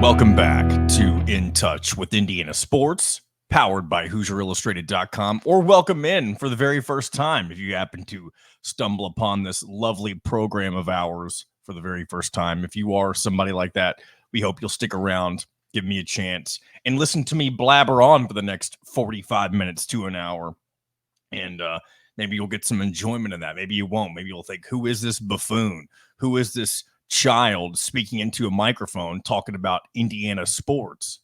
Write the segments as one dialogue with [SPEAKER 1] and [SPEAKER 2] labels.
[SPEAKER 1] Welcome back to In Touch with Indiana Sports, powered by HoosierIllustrated.com, or welcome in for the very first time if you happen to stumble upon this lovely program of ours for the very first time. If you are somebody like that, we hope you'll stick around, give me a chance, and listen to me blabber on for the next 45 minutes to an hour. And maybe you'll get some enjoyment in that. Maybe you won't. Maybe you'll think, who is this buffoon? Who is this child speaking into a microphone talking about Indiana sports?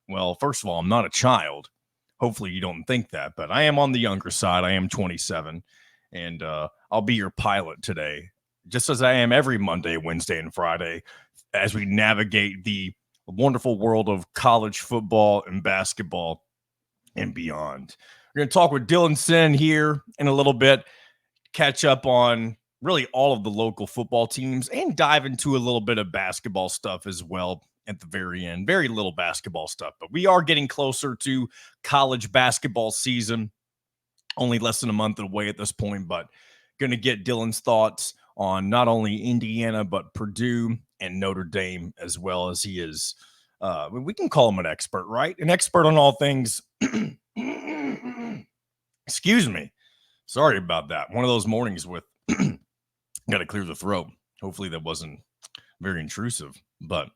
[SPEAKER 1] Well, first of all, I'm not a child. Hopefully you don't think that, but I am on the younger side. I am 27, and I'll be your pilot today, just as I am every Monday, Wednesday, and Friday, as we navigate the wonderful world of college football and basketball and beyond. We're going to talk with Dylan Sinn here in a little bit, catch up on really all of the local football teams, and dive into a little bit of basketball stuff as well at the very end. Very little basketball stuff, but we are getting closer to college basketball season. Only less than a month away at this point, but going to get Dylan's thoughts on not only Indiana, but Purdue and Notre Dame, as well as he is, we can call him an expert, right? An expert on all things. Excuse me. Sorry about that. One of those mornings with got to clear the throat. Hopefully that wasn't very intrusive, but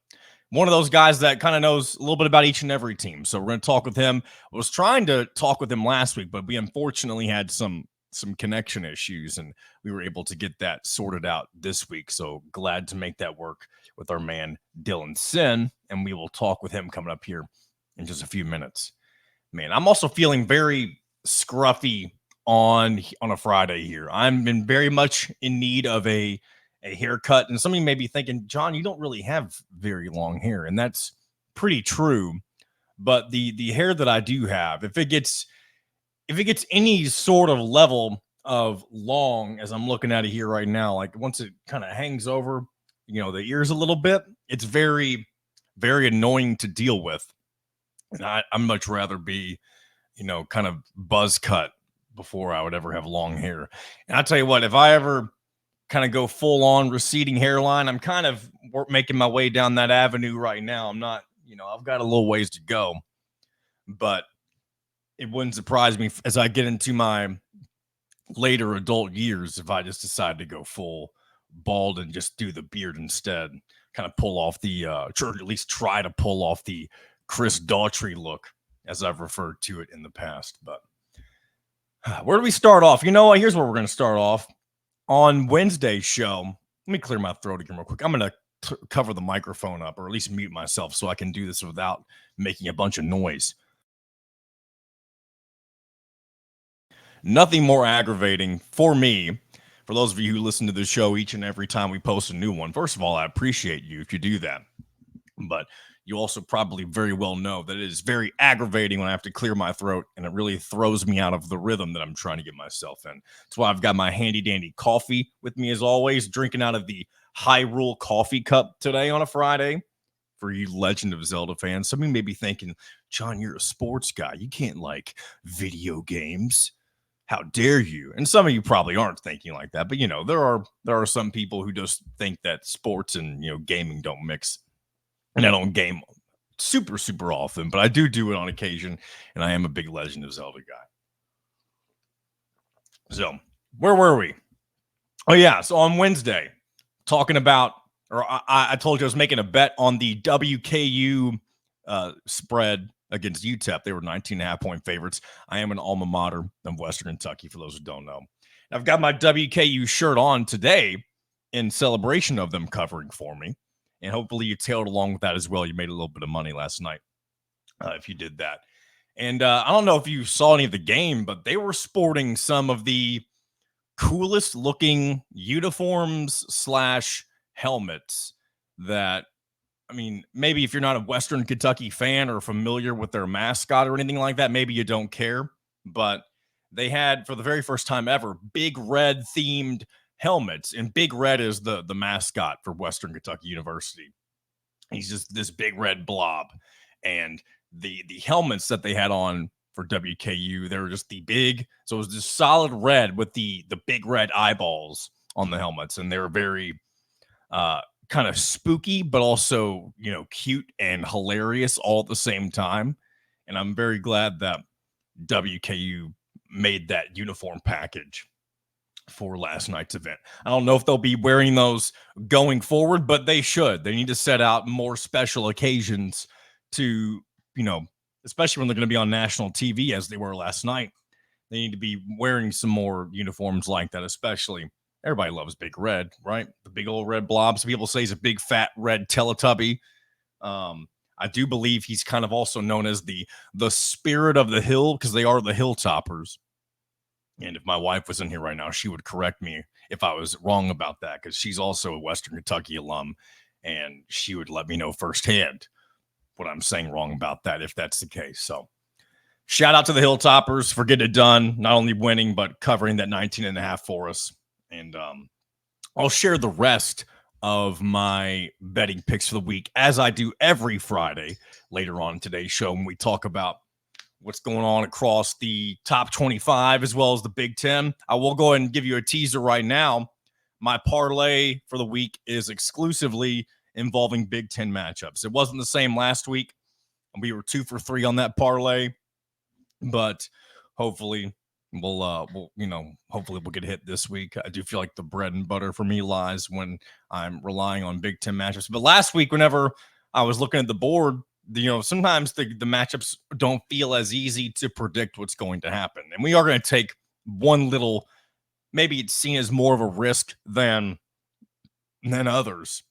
[SPEAKER 1] one of those guys that kind of knows a little bit about each and every team. So we're going to talk with him. I was trying to talk with him last week, but we unfortunately had some connection issues, and we were able to get that sorted out this week. So glad to make that work with our man Dylan Sinn, and we will talk with him coming up here in just a few minutes. Man, I'm also feeling very scruffy on a Friday here. I'm been very much in need of a haircut, and some of you may be thinking, John, you don't really have very long hair, and that's pretty true. But the hair that I do have, if it gets any sort of level of long, as I'm looking at it here right now, like once it kind of hangs over, the ears a little bit, it's very, very annoying to deal with. And I'd much rather be, kind of buzz cut before I would ever have long hair. And I'll tell you what, if I ever kind of go full on receding hairline, I'm kind of making my way down that avenue right now. I'm not, I've got a little ways to go, but it wouldn't surprise me as I get into my later adult years if I just decide to go full bald and just do the beard instead, kind of pull off the, or at least try to pull off the Chris Daughtry look, as I've referred to it in the past. But where do we start off? Here's where we're going to start off. On Wednesday's show, let me clear my throat again real quick. I'm going to cover the microphone up, or at least mute myself so I can do this without making a bunch of noise. Nothing more aggravating for me, for those of you who listen to the show each and every time we post a new one. First of all, I appreciate you if you do that. But you also probably very well know that it is very aggravating when I have to clear my throat, and it really throws me out of the rhythm that I'm trying to get myself in. That's why I've got my handy-dandy coffee with me as always, drinking out of the Hyrule coffee cup today on a Friday. For you Legend of Zelda fans, some of you may be thinking, John, you're a sports guy. You can't like video games. How dare you? And some of you probably aren't thinking like that, but there are some people who just think that sports and gaming don't mix. And I don't game super, super often, but I do it on occasion, and I am a big Legend of Zelda guy. So, where were we? Oh, yeah, so on Wednesday, talking about, or I told you I was making a bet on the WKU spread against UTEP. They were 19.5-point favorites. I am an alma mater of Western Kentucky, for those who don't know. I've got my WKU shirt on today in celebration of them covering for me. And hopefully you tailed along with that as well. You made a little bit of money last night if you did that. And I don't know if you saw any of the game, but they were sporting some of the coolest looking uniforms / helmets that, maybe if you're not a Western Kentucky fan or familiar with their mascot or anything like that, maybe you don't care. But they had, for the very first time ever, big red themed helmets, and Big Red is the mascot for Western Kentucky University. He's just this big red blob, and the helmets that they had on for WKU, they were just the big, so it was just solid red with the big red eyeballs on the helmets, and they were very kind of spooky, but also, cute and hilarious all at the same time. And I'm very glad that WKU made that uniform package for last night's event. I don't know if they'll be wearing those going forward, but they should. They need to set out more special occasions to, especially when they're going to be on national TV as they were last night. They need to be wearing some more uniforms like that, especially. Everybody loves Big Red, right? The big old red blob. Some people say he's a big fat red Teletubby. I do believe he's kind of also known as the spirit of the hill because they are the Hilltoppers. And if my wife was in here right now, she would correct me if I was wrong about that because she's also a Western Kentucky alum, and she would let me know firsthand what I'm saying wrong about that if that's the case. So shout out to the Hilltoppers for getting it done, not only winning, but covering that 19.5 for us. And I'll share the rest of my betting picks for the week as I do every Friday later on in today's show when we talk about what's going on across the top 25 as well as the Big Ten. I will go ahead and give you a teaser right now. My parlay for the week is exclusively involving Big Ten matchups. It wasn't the same last week. We were 2 for 3 on that parlay, but hopefully hopefully we'll get hit this week. I do feel like the bread and butter for me lies when I'm relying on Big Ten matchups. But last week, whenever I was looking at the board, sometimes the matchups don't feel as easy to predict what's going to happen. And we are going to take one little, maybe it's seen as more of a risk than others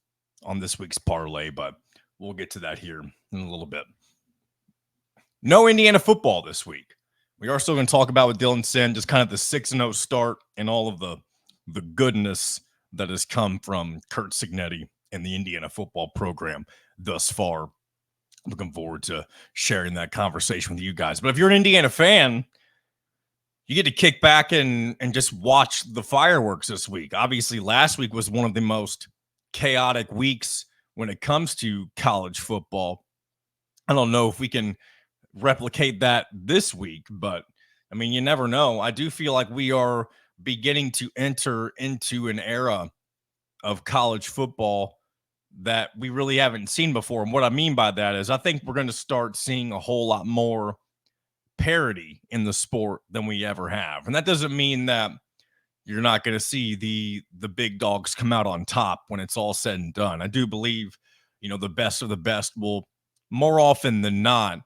[SPEAKER 1] on this week's parlay, but we'll get to that here in a little bit. No Indiana football this week. We are still going to talk about with Dylan Sinn, just kind of the 6-0 start and all of the goodness that has come from Curt Cignetti and the Indiana football program thus far. Looking forward to sharing that conversation with you guys. But if you're an Indiana fan, you get to kick back and just watch the fireworks this week. Obviously, last week was one of the most chaotic weeks when it comes to college football. I don't know if we can replicate that this week, but I mean, you never know. I do feel like we are beginning to enter into an era of college football that we really haven't seen before. And what I mean by that is I think we're going to start seeing a whole lot more parity in the sport than we ever have. And that doesn't mean that you're not going to see the big dogs come out on top when it's all said and done. I do believe, the best of the best will more often than not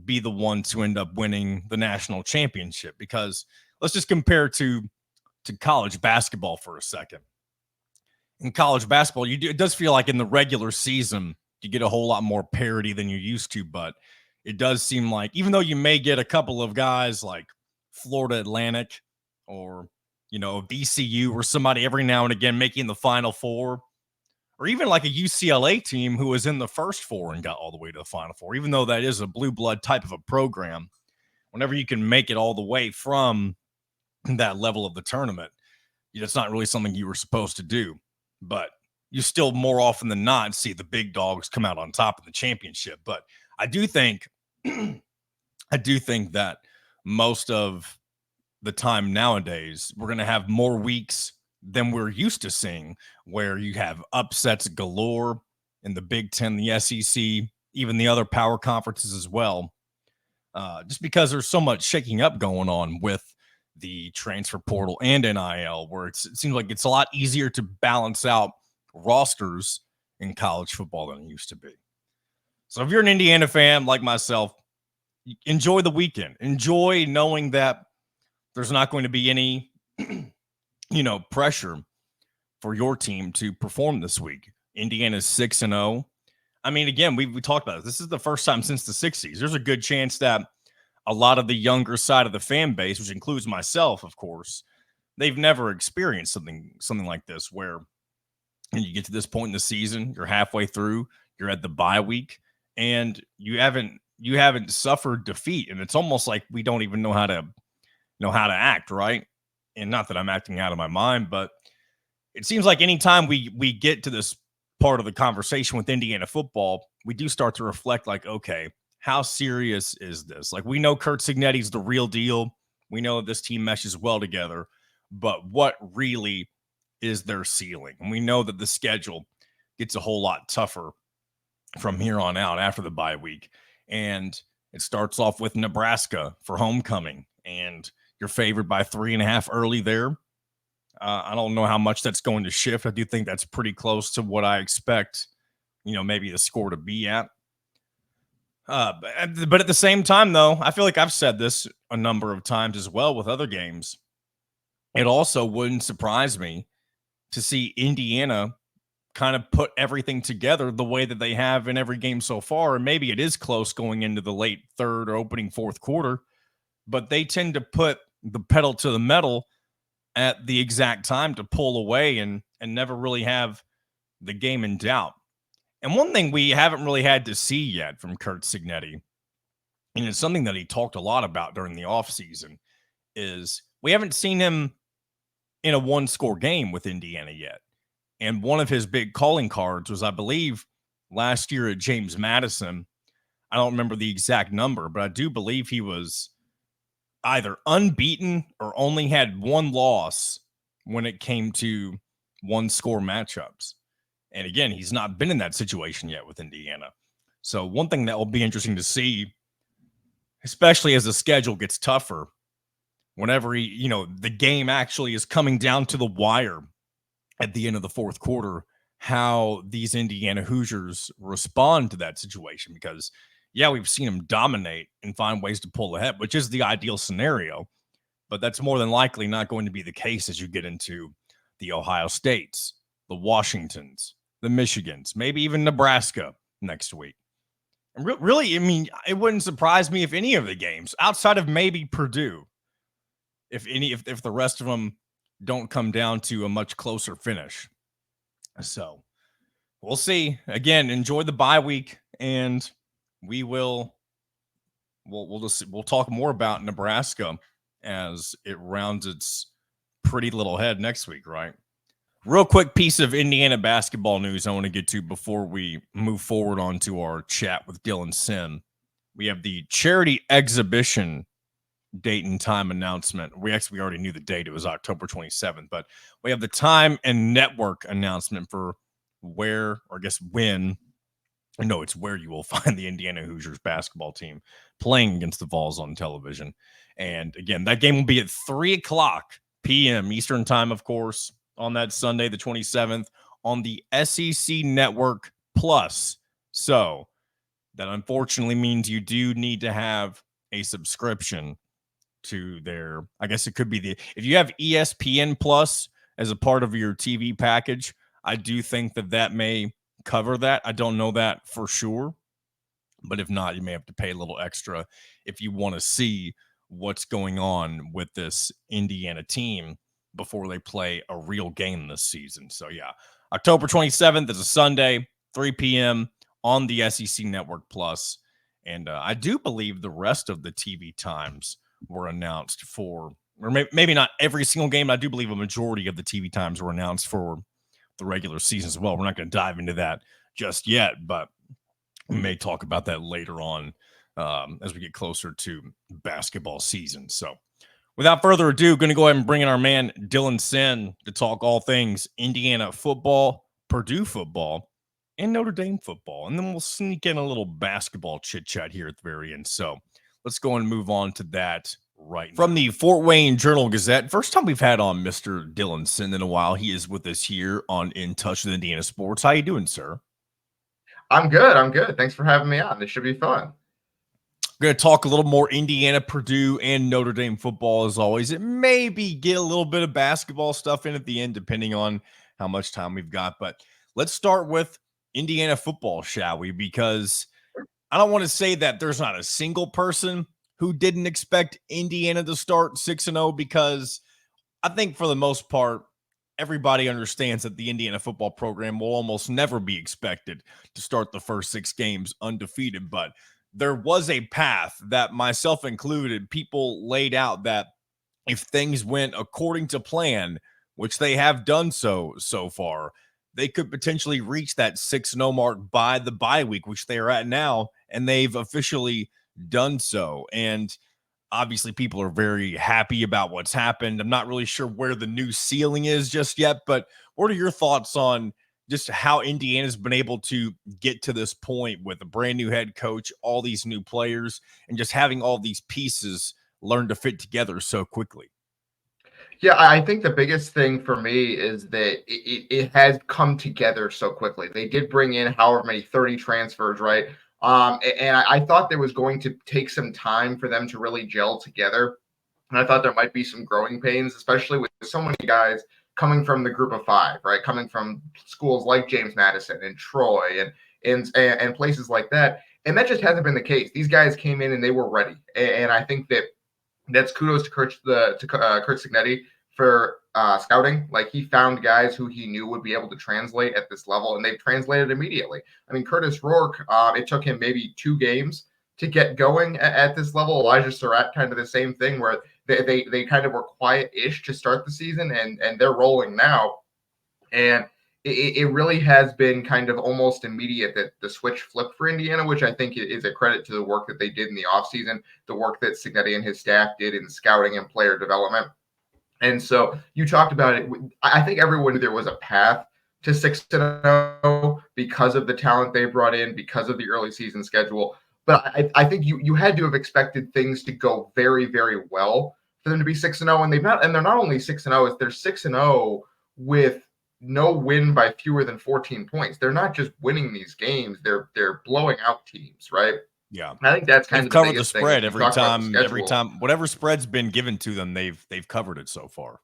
[SPEAKER 1] be the ones who end up winning the national championship, because let's just compare to college basketball for a second. In college basketball, it does feel like in the regular season, you get a whole lot more parity than you used to, but it does seem like even though you may get a couple of guys like Florida Atlantic or, VCU or somebody every now and again making the Final Four, or even like a UCLA team who was in the first four and got all the way to the Final Four, even though that is a blue blood type of a program, whenever you can make it all the way from that level of the tournament, it's not really something you were supposed to do. But you still more often than not see the big dogs come out on top of the championship. But I do think that most of the time nowadays, we're going to have more weeks than we're used to seeing, where you have upsets galore in the Big Ten, the SEC, even the other power conferences as well. Just because there's so much shaking up going on with the transfer portal and NIL, where it seems like it's a lot easier to balance out rosters in college football than it used to be. So if you're an Indiana fan like myself, enjoy the weekend. Enjoy knowing that there's not going to be any, pressure for your team to perform this week. Indiana's 6-0. I mean, again, we talked about it. This is the first time since the 60s. There's a good chance that a lot of the younger side of the fan base, which includes myself, of course, they've never experienced something like this, where you get to this point in the season, you're halfway through, you're at the bye week, and you haven't suffered defeat, and it's almost like we don't even know how to act, right? And not that I'm acting out of my mind, but it seems like anytime we get to this part of the conversation with Indiana football, we do start to reflect like, okay, how serious is this? Like, we know Curt Cignetti's the real deal. We know this team meshes well together, but what really is their ceiling? And we know that the schedule gets a whole lot tougher from here on out after the bye week. And it starts off with Nebraska for homecoming, and you're favored by 3.5 early there. I don't know how much that's going to shift. I do think that's pretty close to what I expect, maybe the score to be at. But at the same time, though, I feel like I've said this a number of times as well with other games. It also wouldn't surprise me to see Indiana kind of put everything together the way that they have in every game so far. And maybe it is close going into the late third or opening fourth quarter, but they tend to put the pedal to the metal at the exact time to pull away and never really have the game in doubt. And one thing we haven't really had to see yet from Kurt Signetti, and it's something that he talked a lot about during the offseason, is we haven't seen him in a one-score game with Indiana yet. And one of his big calling cards was, I believe, last year at James Madison. I don't remember the exact number, but I do believe he was either unbeaten or only had one loss when it came to one-score matchups. And again, he's not been in that situation yet with Indiana. So one thing that will be interesting to see, especially as the schedule gets tougher, whenever the game actually is coming down to the wire at the end of the fourth quarter, how these Indiana Hoosiers respond to that situation. Because, yeah, we've seen them dominate and find ways to pull ahead, which is the ideal scenario. But that's more than likely not going to be the case as you get into the Ohio States, the Washingtons, the Michigans, maybe even Nebraska next week. And really, I mean, it wouldn't surprise me if any of the games, outside of maybe Purdue, if the rest of them don't come down to a much closer finish. So we'll see. Again, enjoy the bye week, and we'll talk more about Nebraska as it rounds its pretty little head next week, right? Real quick piece of Indiana basketball news I want to get to before we move forward onto our chat with Dylan Sinn. We have the charity exhibition date and time announcement. We already knew the date. It was October 27th, but we have the time and network announcement for where, or I guess when, no, it's where you will find the Indiana Hoosiers basketball team playing against the Vols on television. And again, that game will be at 3:00 p.m. Eastern time, of course, on that Sunday, the 27th, on the SEC Network Plus. So that unfortunately means you do need to have a subscription to their, I guess it could be if you have ESPN Plus as a part of your TV package, I do think that may cover that. I don't know that for sure, but if not, you may have to pay a little extra if you want to see what's going on with this Indiana team before they play a real game this season. So yeah, October 27th is a Sunday, 3 p.m. on the SEC Network Plus. And I do believe the rest of the TV times were announced for, or maybe not every single game. I do believe a majority of the TV times were announced for the regular season as well. We're not going to dive into that just yet, but we may talk about that later on as we get closer to basketball season. So without further ado, going to go ahead and bring in our man Dylan Sinn to talk all things Indiana football, Purdue football, and Notre Dame football. And then we'll sneak in a little basketball chit-chat here at the very end. So let's go and move on to that right now. From the Fort Wayne Journal-Gazette, first time we've had on Mr. Dylan Sinn in a while. He is with us here on In Touch with Indiana Sports. How you doing, sir?
[SPEAKER 2] I'm good. Thanks for having me on. This should be fun.
[SPEAKER 1] We're going to talk a little more Indiana, Purdue, and Notre Dame football as always. It maybe get a little bit of basketball stuff in at the end, depending on how much time we've got. But let's start with Indiana football, shall we? Because I don't want to say that there's not a single person who didn't expect Indiana to start 6-0, because I think for the most part, everybody understands that the Indiana football program will almost never be expected to start the first 6 games undefeated. But there was a path that, myself included, people laid out that if things went according to plan, which they have done so far, they could potentially reach that 6-0 mark by the bye week, which they are at now, and they've officially done so. And obviously people are very happy about what's happened. I'm not really sure where the new ceiling is just yet, but what are your thoughts on just how Indiana's been able to get to this point with a brand new head coach, all these new players, and just having all these pieces learn to fit together so quickly.
[SPEAKER 2] Yeah, I think the biggest thing for me is that it has come together so quickly. They did bring in however many 30 transfers, right? And I thought there was going to take some time for them to really gel together. And I thought there might be some growing pains, especially with so many guys coming from the group of five, right? Coming from schools like James Madison and Troy and places like that. And that just hasn't been the case. These guys came in and they were ready. And I think that's kudos to Kurt Signetti for scouting. Like, he found guys who he knew would be able to translate at this level, and they've translated immediately. I mean, Curtis Rourke, it took him maybe 2 games to get going at this level. Elijah Surratt, kind of the same thing, where they kind of were quiet-ish to start the season, and they're rolling now. And it really has been kind of almost immediate that the switch flipped for Indiana, which I think is a credit to the work that they did in the offseason, the work that Signetti and his staff did in scouting and player development. And so you talked about it. I think everyone knew there was a path to 6-0 because of the talent they brought in, because of the early season schedule. But I think you had to have expected things to go very, very well for them to be 6-0. And they're not only 6-0, they're 6-0 with no win by fewer than 14 points. They're not just winning these games, they're blowing out teams, right?
[SPEAKER 1] Yeah,
[SPEAKER 2] I think that's kind
[SPEAKER 1] they've
[SPEAKER 2] of
[SPEAKER 1] covered the
[SPEAKER 2] biggest
[SPEAKER 1] spread
[SPEAKER 2] thing.
[SPEAKER 1] every time, whatever spread's been given to them, they've covered it so far.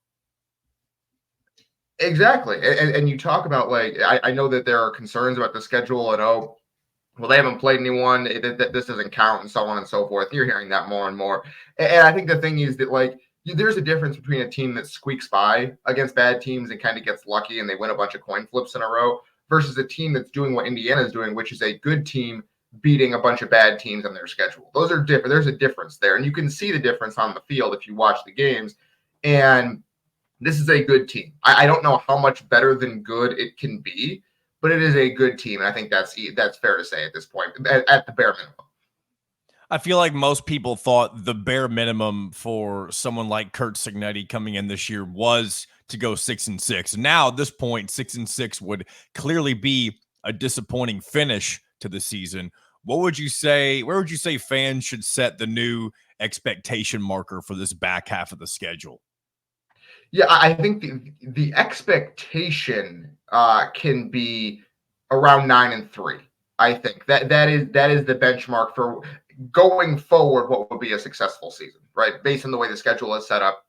[SPEAKER 2] Exactly. And you talk about, like, I know that there are concerns about the schedule and, well, they haven't played anyone, this doesn't count, and so on and so forth. You're hearing that more and more. And I think the thing is that, like, there's a difference between a team that squeaks by against bad teams and kind of gets lucky and they win a bunch of coin flips in a row versus a team that's doing what Indiana is doing, which is a good team beating a bunch of bad teams on their schedule. Those are different. There's a difference there. And you can see the difference on the field if you watch the games. And this is a good team. I don't know how much better than good it can be, but it is a good team. And I think that's fair to say at this point, at the bare minimum.
[SPEAKER 1] I feel like most people thought the bare minimum for someone like Kurt Signetti coming in this year was to go 6-6. Now, at this point, 6-6 would clearly be a disappointing finish to the season. What would you say? Where would you say fans should set the new expectation marker for this back half of the schedule?
[SPEAKER 2] Yeah, I think the expectation can be around 9-3. I think that is the benchmark for going forward. What would be a successful season, right? Based on the way the schedule is set up,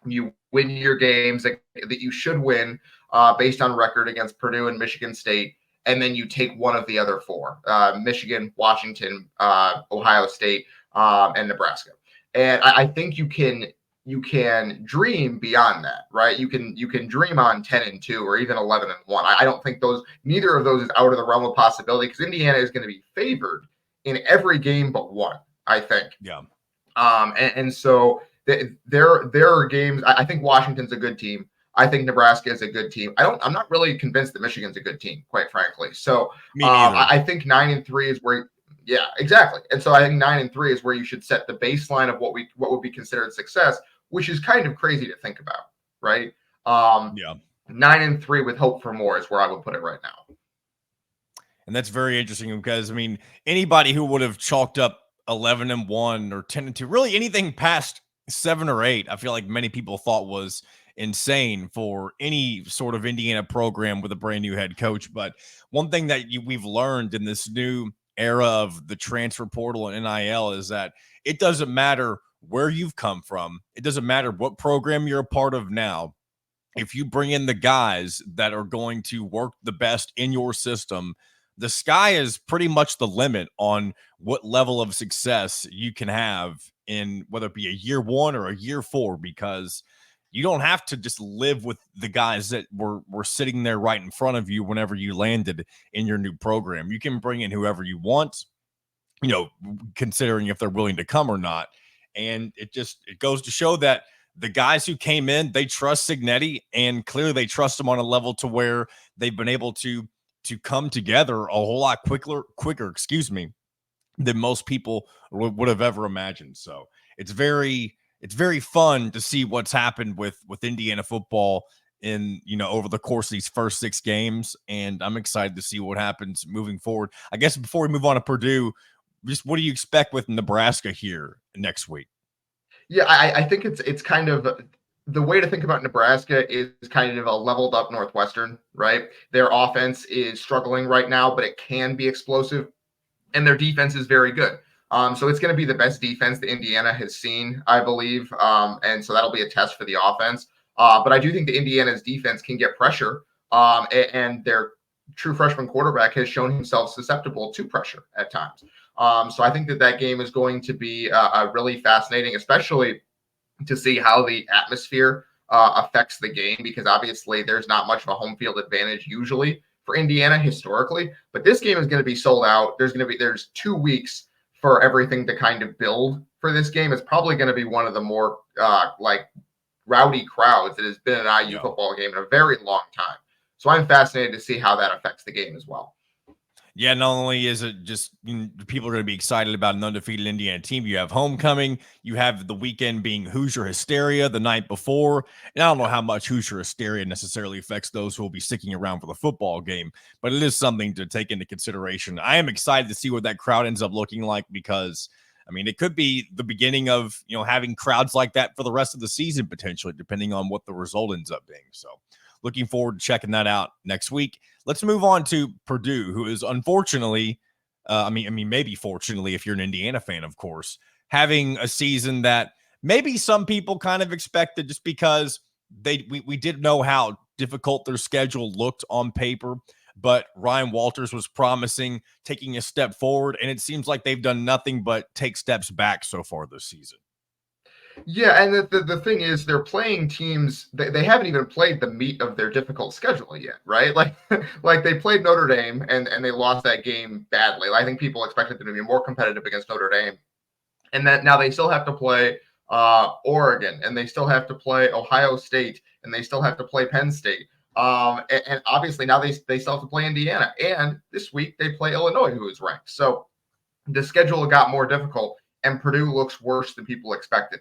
[SPEAKER 2] you win your games that you should win based on record against Purdue and Michigan State, and then you take one of the other 4: Michigan, Washington, Ohio State, and Nebraska. And I think you can dream beyond that, right? You can dream on 10-2 or even 11-1. I don't think neither of those is out of the realm of possibility, because Indiana is going to be favored in every game but one, I think.
[SPEAKER 1] Yeah.
[SPEAKER 2] And so there are games. I think Washington's a good team. I think Nebraska is a good team. I'm not really convinced that Michigan's a good team, quite frankly. So I think 9-3 is where. Yeah, exactly. And so I think 9-3 is where you should set the baseline of what would be considered success, which is kind of crazy to think about, right? 9-3 with hope for more is where I would put it right now.
[SPEAKER 1] And that's very interesting because, I mean, anybody who would have chalked up 11-1 or 10-2, really anything past 7 or 8, I feel like many people thought was insane for any sort of Indiana program with a brand new head coach. But one thing that we've learned in this new era of the transfer portal and NIL is that it doesn't matter where you've come from. It doesn't matter what program you're a part of now. If you bring in the guys that are going to work the best in your system, the sky is pretty much the limit on what level of success you can have in whether it be a year 1 or a year 4, because you don't have to just live with the guys that were sitting there right in front of you whenever you landed in your new program. You can bring in whoever you want, considering if they're willing to come or not. And it goes to show that the guys who came in, they trust Signetti, and clearly they trust him on a level to where they've been able to come together a whole lot quicker, than most people would have ever imagined. So it's very fun to see what's happened with Indiana football in, over the course of these first 6 games, and I'm excited to see what happens moving forward. I guess before we move on to Purdue, just what do you expect with Nebraska here next week?
[SPEAKER 2] Yeah, I think it's kind of the way to think about Nebraska is kind of a leveled up Northwestern, right? Their offense is struggling right now, but it can be explosive, and their defense is very good. So it's going to be the best defense that Indiana has seen, I believe, and so that'll be a test for the offense. But I do think that Indiana's defense can get pressure, and their true freshman quarterback has shown himself susceptible to pressure at times. So I think that game is going to be really fascinating, especially to see how the atmosphere affects the game, because obviously there's not much of a home field advantage usually for Indiana historically, but this game is going to be sold out. There's 2 weeks for everything to kind of build for this game. It's probably going to be one of the more rowdy crowds that has been an IU football game in a very long time. So I'm fascinated to see how that affects the game as well.
[SPEAKER 1] Yeah, not only is it just people are going to be excited about an undefeated Indiana team, you have homecoming, you have the weekend being Hoosier hysteria the night before, and I don't know how much Hoosier hysteria necessarily affects those who will be sticking around for the football game, but it is something to take into consideration. I am excited to see what that crowd ends up looking like, because it could be the beginning of having crowds like that for the rest of the season potentially, depending on what the result ends up being. So looking forward to checking that out next week. Let's move on to Purdue, who is unfortunately, maybe fortunately, if you're an Indiana fan, of course, having a season that maybe some people kind of expected, just because we did know how difficult their schedule looked on paper. But Ryan Walters was promising taking a step forward, and it seems like they've done nothing but take steps back so far this season.
[SPEAKER 2] Yeah, and the thing is, they're playing teams. They haven't even played the meat of their difficult schedule yet, right? Like they played Notre Dame and they lost that game badly. I think people expected them to be more competitive against Notre Dame, and that now they still have to play Oregon, and they still have to play Ohio State, and they still have to play Penn State. And obviously now they still have to play Indiana, and this week they play Illinois, who is ranked. So the schedule got more difficult, and Purdue looks worse than people expected.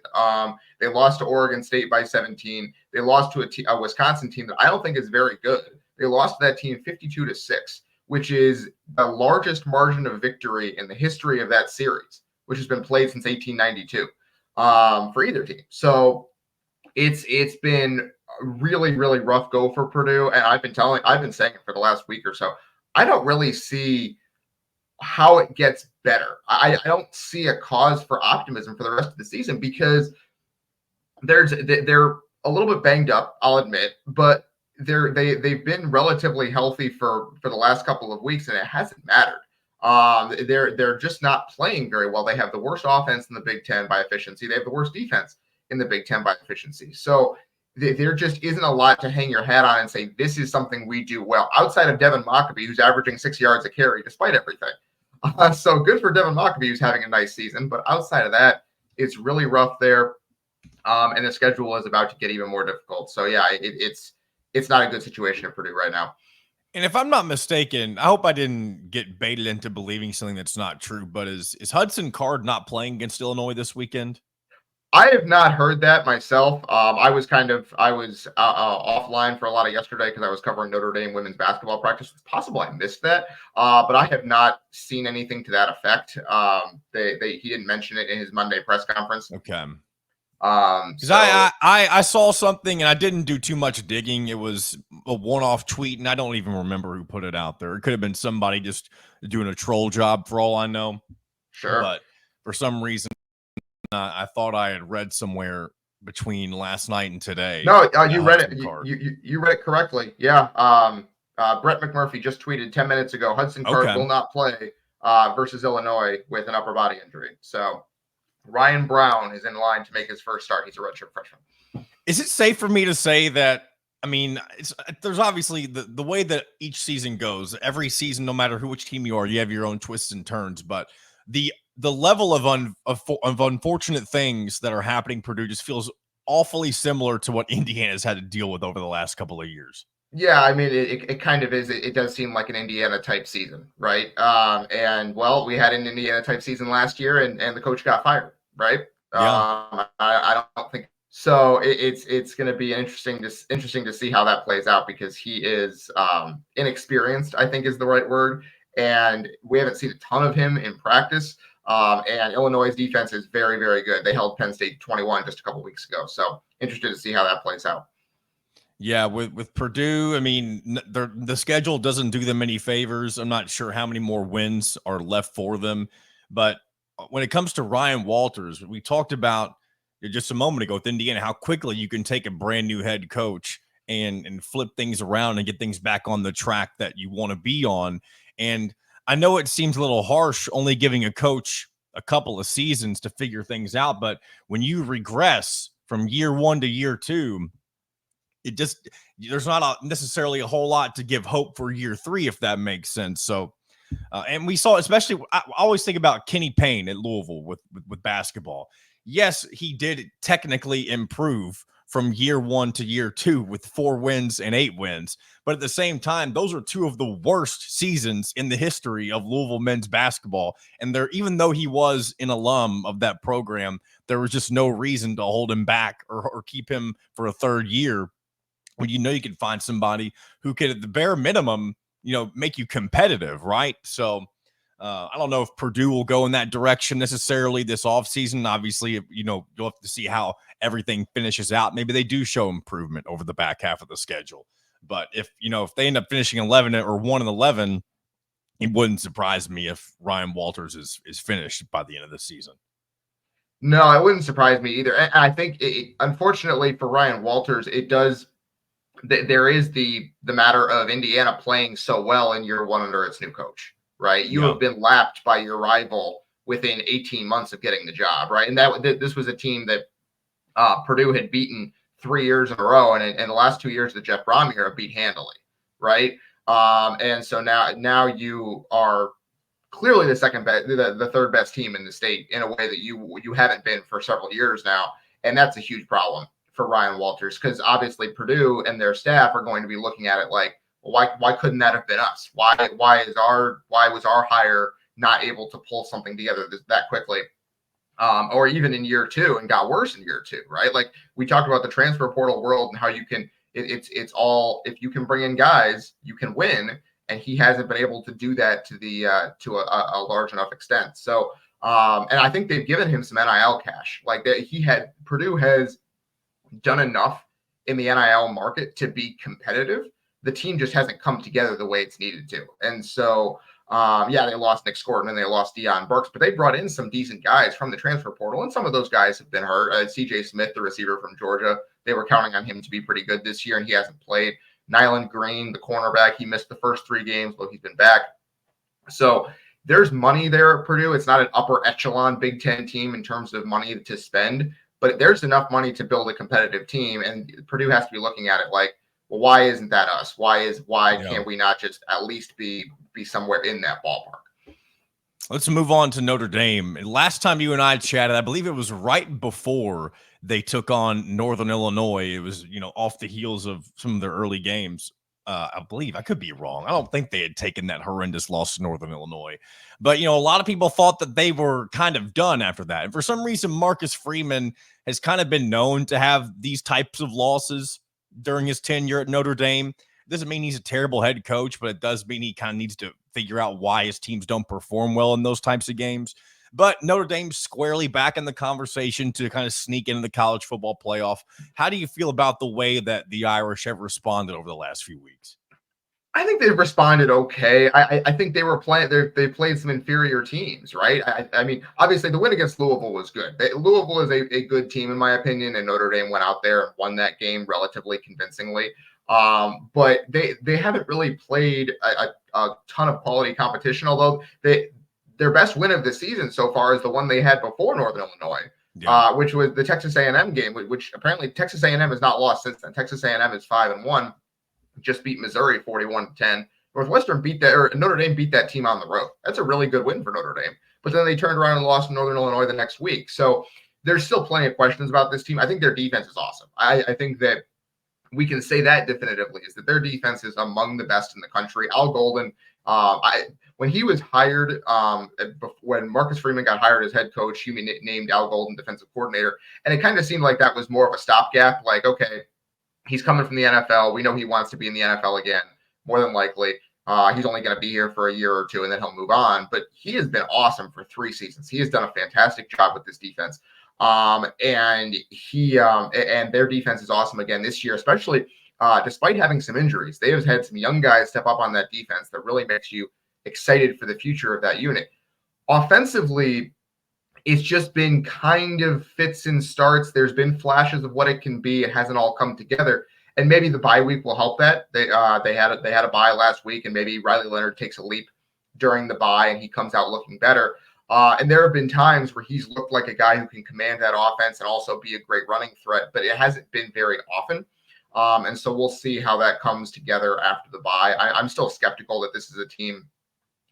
[SPEAKER 2] They lost to Oregon State by 17. They lost to a Wisconsin team that I don't think is very good. They lost to that team 52-6, which is the largest margin of victory in the history of that series, which has been played since 1892 for either team. So it's been a really, really rough go for Purdue, and I've been saying it for the last week or so. I don't really see how it gets better. I don't see a cause for optimism for the rest of the season, because they're a little bit banged up, I'll admit, but they've been relatively healthy for the last couple of weeks, and it hasn't mattered. They're just not playing very well. They have the worst offense in the Big Ten by efficiency. They have the worst defense in the Big Ten by efficiency. So there just isn't a lot to hang your hat on and say, this is something we do well, outside of Devin Mockabee, who's averaging 6 yards a carry despite everything. So good for Devin Mockabee, who's having a nice season. But outside of that, it's really rough there. And the schedule is about to get even more difficult. So, yeah, it's not a good situation at Purdue right now.
[SPEAKER 1] And if I'm not mistaken, I hope I didn't get baited into believing something that's not true, but is Hudson Card not playing against Illinois this weekend?
[SPEAKER 2] I have not heard that myself. I was offline for a lot of yesterday because I was covering Notre Dame women's basketball practice. It's possible I missed that, but I have not seen anything to that effect. He didn't mention it in his Monday press conference.
[SPEAKER 1] Okay. Because I saw something and I didn't do too much digging. It was a one-off tweet, and I don't even remember who put it out there. It could have been somebody just doing a troll job for all I know.
[SPEAKER 2] Sure.
[SPEAKER 1] But for some reason, I thought I had read somewhere between last night and today.
[SPEAKER 2] No, you read it. You read it correctly. Yeah. Brett McMurphy just tweeted 10 minutes ago, Hudson Card will not play versus Illinois with an upper body injury. So Ryan Brown is in line to make his first start. He's a redshirt freshman.
[SPEAKER 1] Is it safe for me to say that, there's obviously the way that each season goes, every season, no matter which team you are, you have your own twists and turns, but the level of unfortunate things that are happening Purdue just feels awfully similar to what Indiana's had to deal with over the last couple of years.
[SPEAKER 2] Yeah, it kind of is. It does seem like an Indiana type season, right? And we had an Indiana type season last year, and the coach got fired, right?
[SPEAKER 1] Yeah.
[SPEAKER 2] I don't think So it's going to be interesting to see how that plays out, because he is inexperienced, I think is the right word, and we haven't seen a ton of him in practice. And Illinois' defense is very, very good. They held Penn State 21 just a couple weeks ago. So interested to see how that plays out.
[SPEAKER 1] Yeah, with Purdue, I mean, the schedule doesn't do them any favors. I'm not sure how many more wins are left for them, but when it comes to Ryan Walters, we talked about just a moment ago with Indiana how quickly you can take a brand new head coach and flip things around and get things back on the track that you want to be on. And I know it seems a little harsh only giving a coach a couple of seasons to figure things out, but when you regress from year one to year two, it just there's not necessarily a whole lot to give hope for year three, if that makes sense. So, and we saw, especially, I always think about Kenny Payne at Louisville with basketball. Yes, he did technically improve from year one to year two with 4 wins and 8 wins. But at the same time, those are 2 of the worst seasons in the history of Louisville men's basketball. And there, even though he was an alum of that program, there was just no reason to hold him back or keep him for a third year when you know you can find somebody who could, at the bare minimum, make you competitive, right? So I don't know if Purdue will go in that direction necessarily this offseason. Obviously, you'll have to see how everything finishes out. Maybe they do show improvement over the back half of the schedule. But if they end up finishing 11 or 1-11, it wouldn't surprise me if Ryan Walters is finished by the end of the season.
[SPEAKER 2] No, it wouldn't surprise me either. And I think, unfortunately for Ryan Walters, it does. There is the matter of Indiana playing so well in year one under its new coach, right? You have been lapped by your rival within 18 months of getting the job, right? And this was a team that Purdue had beaten 3 years in a row, and in the last 2 years that Jeff Brom here have beat handily, right? And so now you are clearly the second best, the third best team in the state in a way that you haven't been for several years now, and that's a huge problem for Ryan Walters, because obviously Purdue and their staff are going to be looking at it like, well, why couldn't that have been us? Why was our hire not able to pull something together that quickly? Or even in year two, and got worse in year two, right? Like we talked about the transfer portal world and how you can, it's all, if you can bring in guys, you can win. And he hasn't been able to do that to a large enough extent. So, and I think they've given him some NIL cash, like that. Purdue has done enough in the NIL market to be competitive. The team just hasn't come together the way it's needed to. And so, they lost Nick Scorton and they lost Deion Burks, but they brought in some decent guys from the transfer portal, and some of those guys have been hurt. CJ Smith, the receiver from Georgia, they were counting on him to be pretty good this year, and he hasn't played. Nyland Green, the cornerback, he missed the first 3 games, but he's been back. So there's money there at Purdue. It's not an upper echelon Big Ten team in terms of money to spend, but there's enough money to build a competitive team, and Purdue has to be looking at it like, well, why isn't that us? Why can't we not just at least be somewhere in that ballpark?
[SPEAKER 1] Let's move on to Notre Dame. Last time you and I chatted, I believe it was right before they took on Northern Illinois. It was, off the heels of some of their early games. I believe, I could be wrong. I don't think they had taken that horrendous loss to Northern Illinois. But, a lot of people thought that they were kind of done after that. And for some reason, Marcus Freeman has kind of been known to have these types of losses during his tenure at Notre Dame. It doesn't mean he's a terrible head coach, but it does mean he kind of needs to figure out why his teams don't perform well in those types of games. But Notre Dame's squarely back in the conversation to kind of sneak into the college football playoff. How do you feel about the way that the Irish have responded over the last few weeks?
[SPEAKER 2] I think they've responded okay. I think they were playing. They played some inferior teams, right? I mean, obviously the win against Louisville was good. Louisville is a good team in my opinion, and Notre Dame went out there and won that game relatively convincingly. But they haven't really played a ton of quality competition. Although their best win of the season so far is the one they had before Northern Illinois, which was the Texas A&M game, which apparently Texas A&M has not lost since then. Texas A&M is 5-1. Just beat Missouri 41-10. Northwestern Notre Dame beat that team on the road. That's a really good win for Notre Dame. But then they turned around and lost to Northern Illinois the next week. So there's still plenty of questions about this team. I think their defense is awesome. I think that we can say that definitively, is that their defense is among the best in the country. Al Golden When he was hired, when Marcus Freeman got hired as head coach, he named Al Golden defensive coordinator, and it kind of seemed like that was more of a stopgap. Like, okay, he's coming from the NFL. We know he wants to be in the NFL again, more than likely. He's only going to be here for a year or two, and then he'll move on. But he has been awesome for 3 seasons. He has done a fantastic job with this defense, and their defense is awesome again this year, especially despite having some injuries. They have had some young guys step up on that defense that really makes you excited for the future of that unit. Offensively, it's just been kind of fits and starts. There's been flashes of what it can be. It hasn't all come together, and maybe the bye week will help that. They had a bye last week, and maybe Riley Leonard takes a leap during the bye and he comes out looking better. And there have been times where he's looked like a guy who can command that offense and also be a great running threat, but it hasn't been very often. And so we'll see how that comes together after the bye. I'm still skeptical that this is a team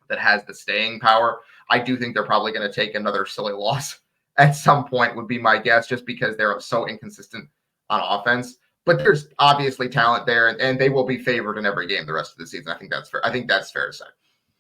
[SPEAKER 2] that has the staying power. I do think they're probably going to take another silly loss at some point, would be my guess, just because they're so inconsistent on offense. But there's obviously talent there, and they will be favored in every game the rest of the season. I think that's fair. I think that's fair to say.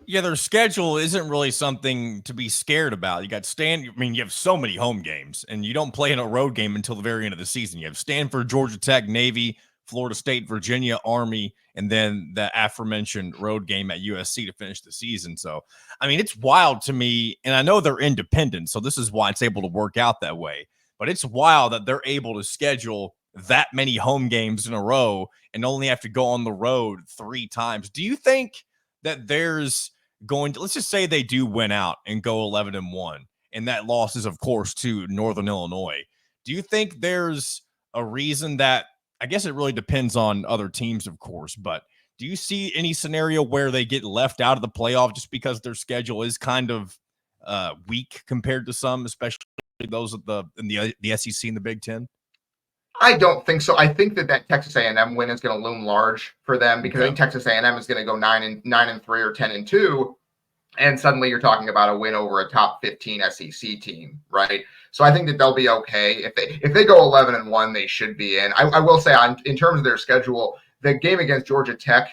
[SPEAKER 1] Yeah, their schedule isn't really something to be scared about. You got you have so many home games, and you don't play in a road game until the very end of the season. You have Stanford, Georgia Tech, Navy, Florida State, Virginia, Army, and then the aforementioned road game at USC to finish the season. So, I mean, it's wild to me, and I know they're independent, so this is why it's able to work out that way. But it's wild that they're able to schedule that many home games in a row and only have to go on the road 3 times. Do you think that there's going to, let's just say they do win out and go 11-1, and that loss is, of course, to Northern Illinois. Do you think there's a reason that, I guess it really depends on other teams, of course, but do you see any scenario where they get left out of the playoff just because their schedule is kind of weak compared to some, especially those of the SEC and the Big Ten?
[SPEAKER 2] I don't think so. I think that Texas A&M win is going to loom large for them, because I think Texas A&M is going to go 9-3 or 10-2, and suddenly you're talking about a win over a top 15 SEC team, right? So I think that they'll be okay. If they go 11-1, they should be in. I will say, in terms of their schedule, the game against Georgia Tech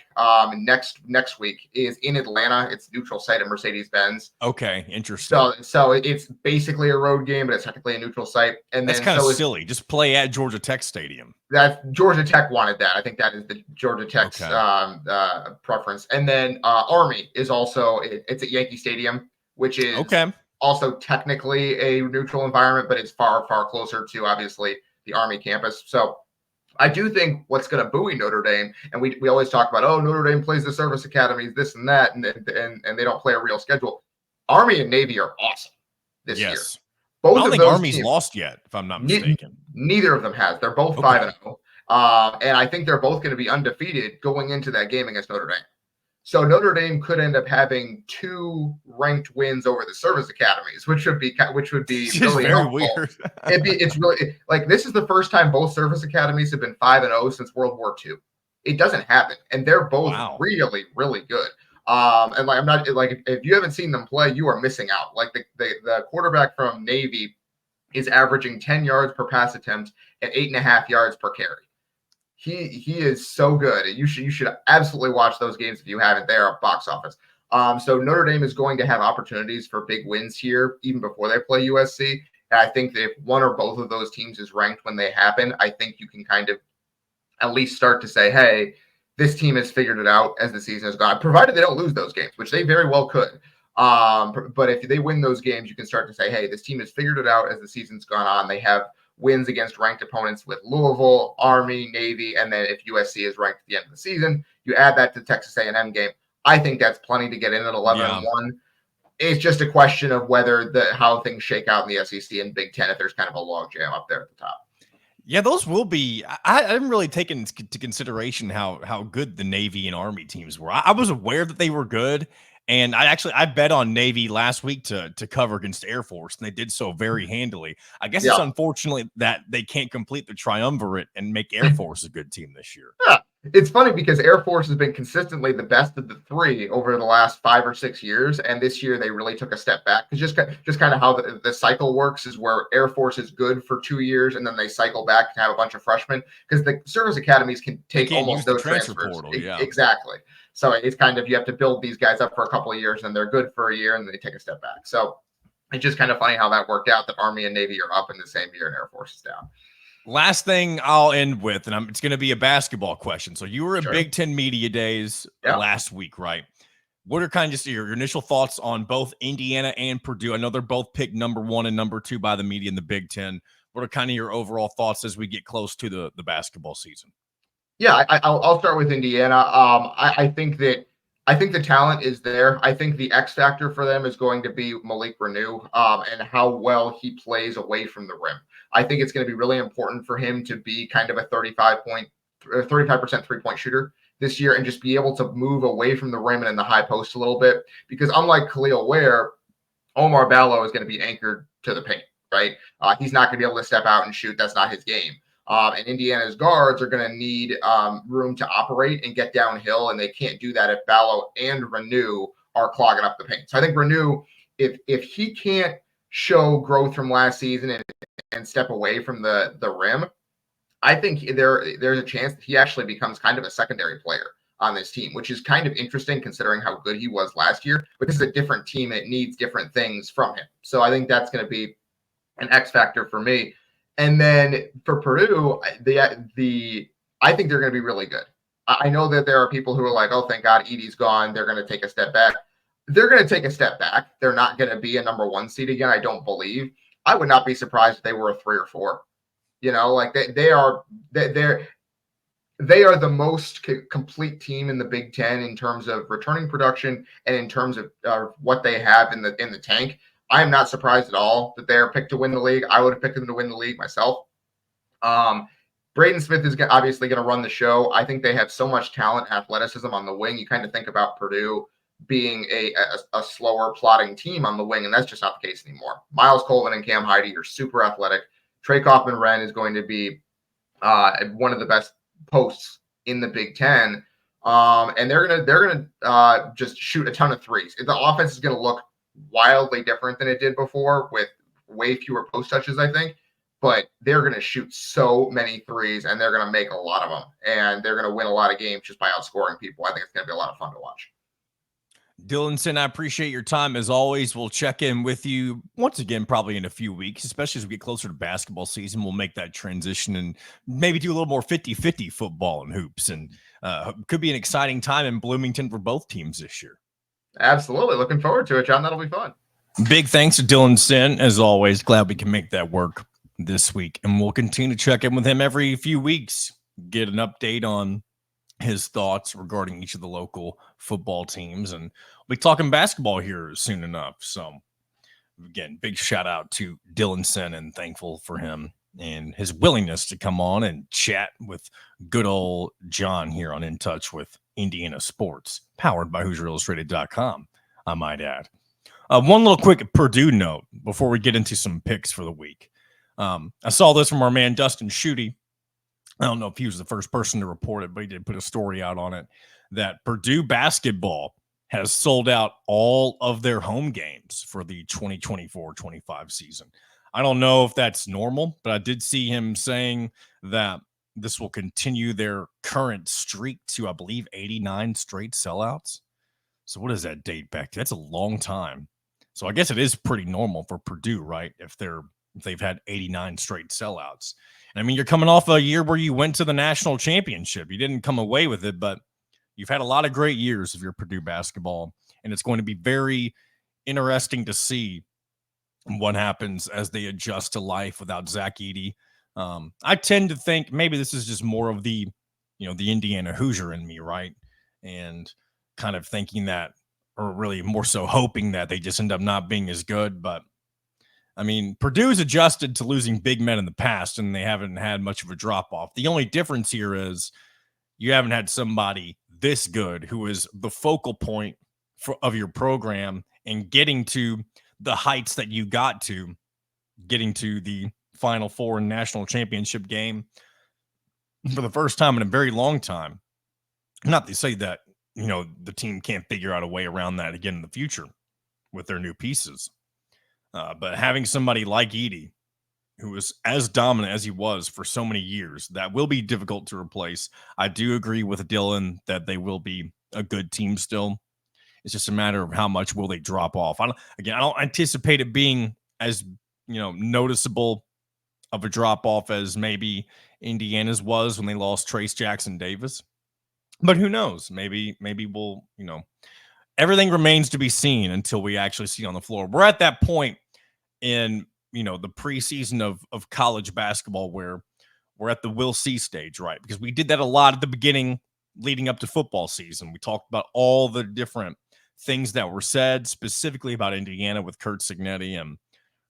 [SPEAKER 2] next week is in Atlanta. It's neutral site at Mercedes-Benz.
[SPEAKER 1] Okay, interesting.
[SPEAKER 2] So it's basically a road game, but it's technically a neutral site. And
[SPEAKER 1] that's kind of silly. Just play at Georgia Tech Stadium.
[SPEAKER 2] That Georgia Tech wanted that. I think that is the Georgia Tech's preference. And then Army is also it's at Yankee Stadium, which is also technically a neutral environment, but it's far closer to obviously the Army campus. So I do think what's going to buoy Notre Dame, and we always talk about, Notre Dame plays the service academies, this and that, and they don't play a real schedule. Army and Navy are awesome this year.
[SPEAKER 1] Both I don't think Army's teams lost yet, if I'm not mistaken.
[SPEAKER 2] Neither of them has. They're both 5-0, and I think they're both going to be undefeated going into that game against Notre Dame. So Notre Dame could end up having 2 ranked wins over the service academies, which would be really
[SPEAKER 1] very weird.
[SPEAKER 2] It's really like, this is the first time both service academies have been 5-0 since World War II. It doesn't happen, and they're both really, really good. And like, I'm not like, if you haven't seen them play, you are missing out. Like the quarterback from Navy is averaging 10 yards per pass attempt and 8.5 yards per carry. He is so good. You should absolutely watch those games if you haven't. They are box office. So Notre Dame is going to have opportunities for big wins here, even before they play USC. And I think that if one or both of those teams is ranked when they happen, I think you can kind of at least start to say, hey, this team has figured it out as the season has gone, provided they don't lose those games, which they very well could. But if they win those games, you can start to say, hey, this team has figured it out as the season's gone on. They have wins against ranked opponents with Louisville, Army, Navy, and then if USC is ranked at the end of the season, you add that to the Texas A&M game. I think that's plenty to get in at 11-1. It's just a question of whether how things shake out in the SEC and Big Ten, if there's kind of a log jam up there at the top.
[SPEAKER 1] Yeah, those will be. I haven't really taken into consideration how good the Navy and Army teams were. I was aware that they were good, and I bet on Navy last week to cover against Air Force, and they did so very handily. I guess it's unfortunately that they can't complete the triumvirate and make Air Force a good team this year.
[SPEAKER 2] Yeah. It's funny because Air Force has been consistently the best of the 3 over the last 5 or 6 years, and this year they really took a step back. It's just kind of how the cycle works, is where Air Force is good for 2 years, and then they cycle back and have a bunch of freshmen, because the service academies can take almost no transfers.
[SPEAKER 1] Portal,
[SPEAKER 2] Exactly. So it's kind of, you have to build these guys up for a couple of years and they're good for a year and then they take a step back. So it's just kind of funny how that worked out, that Army and Navy are up in the same year and Air Force is down.
[SPEAKER 1] Last thing I'll end with, and it's going to be a basketball question. So you were at Big Ten Media Days last week, right? What are kind of just your initial thoughts on both Indiana and Purdue? I know they're both picked number 1 and number 2 by the media in the Big Ten. What are kind of your overall thoughts as we get close to the basketball season?
[SPEAKER 2] Yeah, I'll start with Indiana. I think the talent is there. I think the X factor for them is going to be Malik Renew, and how well he plays away from the rim. I think it's going to be really important for him to be kind of a 35% 3-point shooter this year and just be able to move away from the rim and in the high post a little bit, because unlike Khalil Ware, Omar Ballo is going to be anchored to the paint, right? He's not going to be able to step out and shoot. That's not his game. And Indiana's guards are going to need room to operate and get downhill, and they can't do that if Ballo and Renew are clogging up the paint. So I think Renew, if he can't show growth from last season and step away from the rim, I think there's a chance that he actually becomes kind of a secondary player on this team, which is kind of interesting considering how good he was last year. But this is a different team and it needs different things from him. So I think that's going to be an X factor for me. And then for Purdue, I think they're going to be really good. I know that there are people who are like, oh, thank God Edey's gone, they're going to take a step back. They're going to take a step back. They're not going to be a number 1 seed again, I don't believe. I would not be surprised if they were a 3 or 4. You know, like they are the most complete team in the Big Ten in terms of returning production and in terms of what they have in the tank. I am not surprised at all that they're picked to win the league. I would have picked them to win the league myself. Braden Smith is obviously going to run the show. I think they have so much talent and athleticism on the wing. You kind of think about Purdue being a slower plotting team on the wing, and that's just not the case anymore. Miles Colvin and Cam Heide are super athletic. Trey Kaufman-Renn is going to be one of the best posts in the Big Ten, and they're gonna just shoot a ton of threes. The offense is going to look wildly different than it did before, with way fewer post touches, I think. But they're going to shoot so many threes, and they're going to make a lot of them, and they're going to win a lot of games just by outscoring people. I think it's going to be a lot of fun to watch.
[SPEAKER 1] Dylan Sinn, I appreciate your time as always. We'll check in with you once again, probably in a few weeks, especially as we get closer to basketball season. We'll make that transition and maybe do a little more 50-50 football and hoops. And could be an exciting time in Bloomington for both teams this year.
[SPEAKER 2] Absolutely. Looking forward to it, John. That'll be fun.
[SPEAKER 1] Big thanks to Dylan Sinn, as always. Glad we can make that work this week. And we'll continue to check in with him every few weeks, get an update on his thoughts regarding each of the local football teams, and we'll be talking basketball here soon enough. So again, big shout out to Dylan Sinn, and thankful for him and his willingness to come on and chat with good old John here on In Touch with Indiana Sports, powered by HoosierIllustrated.com, I might add. One little quick Purdue note before we get into some picks for the week. I saw this from our man Dustin Schutte. I don't know if he was the first person to report it, but he did put a story out on it that Purdue basketball has sold out all of their home games for the 2024-25 season. I don't know if that's normal, but I did see him saying that this will continue their current streak to, I believe, 89 straight sellouts. So what does that date back to? That's a long time. So I guess it is pretty normal for Purdue, right? If they've had 89 straight sellouts. And I mean, you're coming off a year where you went to the national championship. You didn't come away with it, but you've had a lot of great years of your Purdue basketball, and it's going to be very interesting to see what happens as they adjust to life without Zach Edey. I tend to think maybe this is just more of the Indiana Hoosier in me, right? And kind of thinking that, or really more so hoping that they just end up not being as good. But I mean, Purdue's adjusted to losing big men in the past, and they haven't had much of a drop-off. The only difference here is you haven't had somebody this good who is the focal point of your program and getting to the heights that you got to, getting to the Final Four and national championship game for the first time in a very long time. Not to say that, the team can't figure out a way around that again in the future with their new pieces. But having somebody like Edey, who is as dominant as he was for so many years, that will be difficult to replace. I do agree with Dylan that they will be a good team still. It's just a matter of how much will they drop off. I don't anticipate it being as, noticeable of a drop off as maybe Indiana's was when they lost Trace Jackson Davis. But who knows? Maybe we'll, everything remains to be seen until we actually see on the floor. We're at that point in, the preseason of college basketball where we're at the we'll see stage, right? Because we did that a lot at the beginning leading up to football season. We talked about all the different things that were said specifically about Indiana with Kurt Signetti and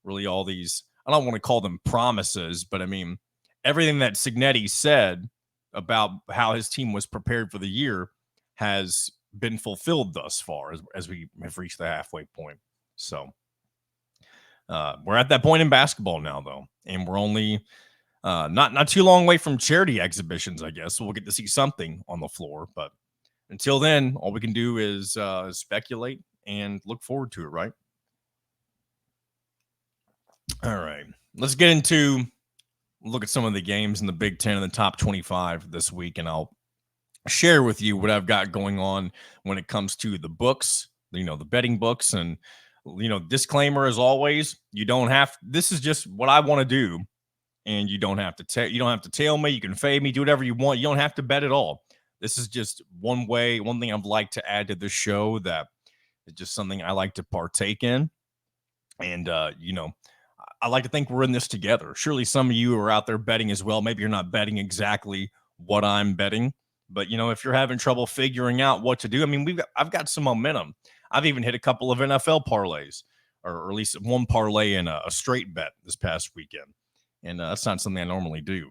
[SPEAKER 1] really all these, I don't want to call them promises, but I mean, everything that Signetti said about how his team was prepared for the year has been fulfilled thus far as we have reached the halfway point. So we're at that point in basketball now, though, and we're only not too long away from charity exhibitions, I guess. So we'll get to see something on the floor, but until then, all we can do is speculate and look forward to it, right? All right, let's get into look at some of the games in the Big Ten and the top 25 this week, and I'll share with you what I've got going on when it comes to the books, the betting books. And, disclaimer as always, this is just what I want to do. And you don't have to tell me, you can fade me, do whatever you want. You don't have to bet at all. This is just one thing I'd like to add to the show that is just something I like to partake in. And, I like to think we're in this together. Surely some of you are out there betting as well. Maybe you're not betting exactly what I'm betting, but if you're having trouble figuring out what to do, I mean, I've got some momentum. I've even hit a couple of NFL parlays, or at least one parlay and a straight bet this past weekend. And that's not something I normally do.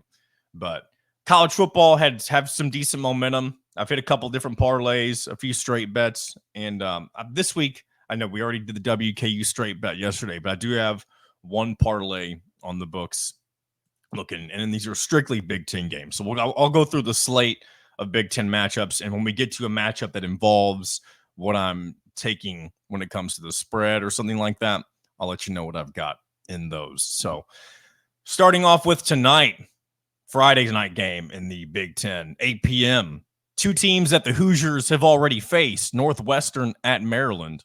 [SPEAKER 1] But college football have some decent momentum. I've hit a couple different parlays, a few straight bets. And this week, I know we already did the WKU straight bet yesterday, but I do have one parlay on the books looking. And these are strictly Big Ten games. So I'll go through the slate of Big Ten matchups. And when we get to a matchup that involves what I'm taking when it comes to the spread or something like that, I'll let you know what I've got in those. So starting off with tonight, Friday's night game in the Big Ten, 8 p.m. Two teams that the Hoosiers have already faced, Northwestern at Maryland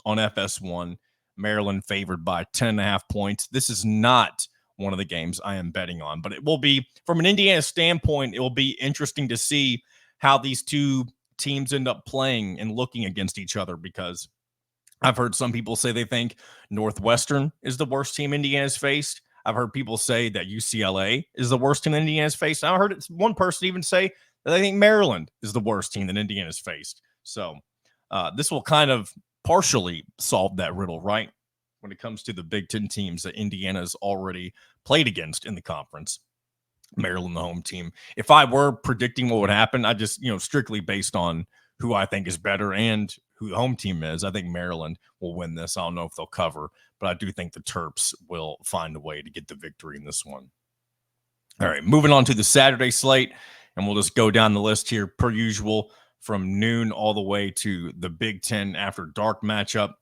[SPEAKER 1] on FS1. Maryland favored by 10.5 points. This is not one of the games I am betting on, but it will be, from an Indiana standpoint, it will be interesting to see how these two teams end up playing and looking against each other, because I've heard some people say they think Northwestern is the worst team Indiana's faced. I've heard people say that UCLA is the worst team Indiana's faced. I heard one person even say that they think Maryland is the worst team that Indiana's faced. So this will kind of partially solve that riddle, right? When it comes to the Big Ten teams that Indiana's already played against in the conference. Maryland, the home team. If I were predicting what would happen, I just, strictly based on who I think is better and who the home team is, I think Maryland will win this. I don't know if they'll cover, but I do think the Terps will find a way to get the victory in this one. All right, moving on to the Saturday slate, and we'll just go down the list here per usual from noon all the way to the Big Ten After Dark matchup.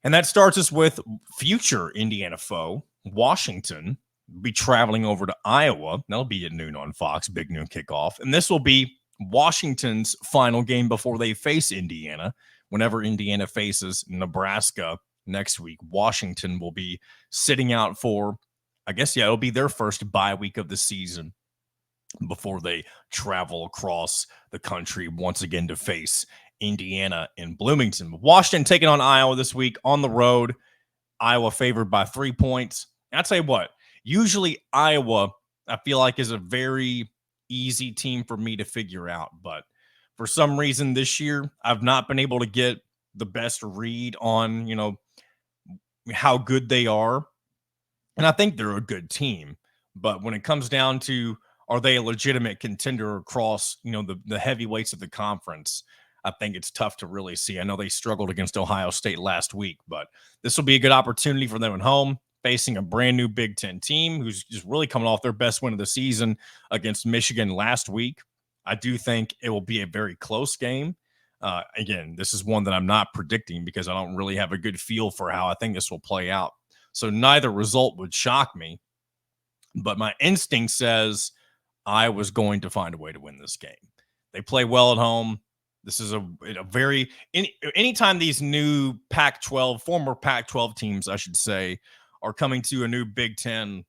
[SPEAKER 1] And that starts us with future Indiana foe, Washington, will be traveling over to Iowa. That'll be at noon on Fox, big noon kickoff. And this will be Washington's final game before they face Indiana. Whenever Indiana faces Nebraska next week, Washington will be sitting out for, it'll be their first bye week of the season before they travel across the country once again to face Indiana in Bloomington. Washington taking on Iowa this week on the road. Iowa favored by 3 points. And I'll tell you what, usually Iowa, I feel like, is a very easy team for me to figure out. But for some reason this year, I've not been able to get the best read on, how good they are. And I think they're a good team. But when it comes down to, are they a legitimate contender across, the heavyweights of the conference, I think it's tough to really see. I know they struggled against Ohio State last week, but this will be a good opportunity for them at home, facing a brand new Big Ten team who's just really coming off their best win of the season against Michigan last week. I do think it will be a very close game. Again, this is one that I'm not predicting because I don't really have a good feel for how I think this will play out. So neither result would shock me, but my instinct says I was going to find a way to win this game. They play well at home. This is a very anytime these new Pac-12, former Pac-12 teams, I should say, are coming to a new Big Ten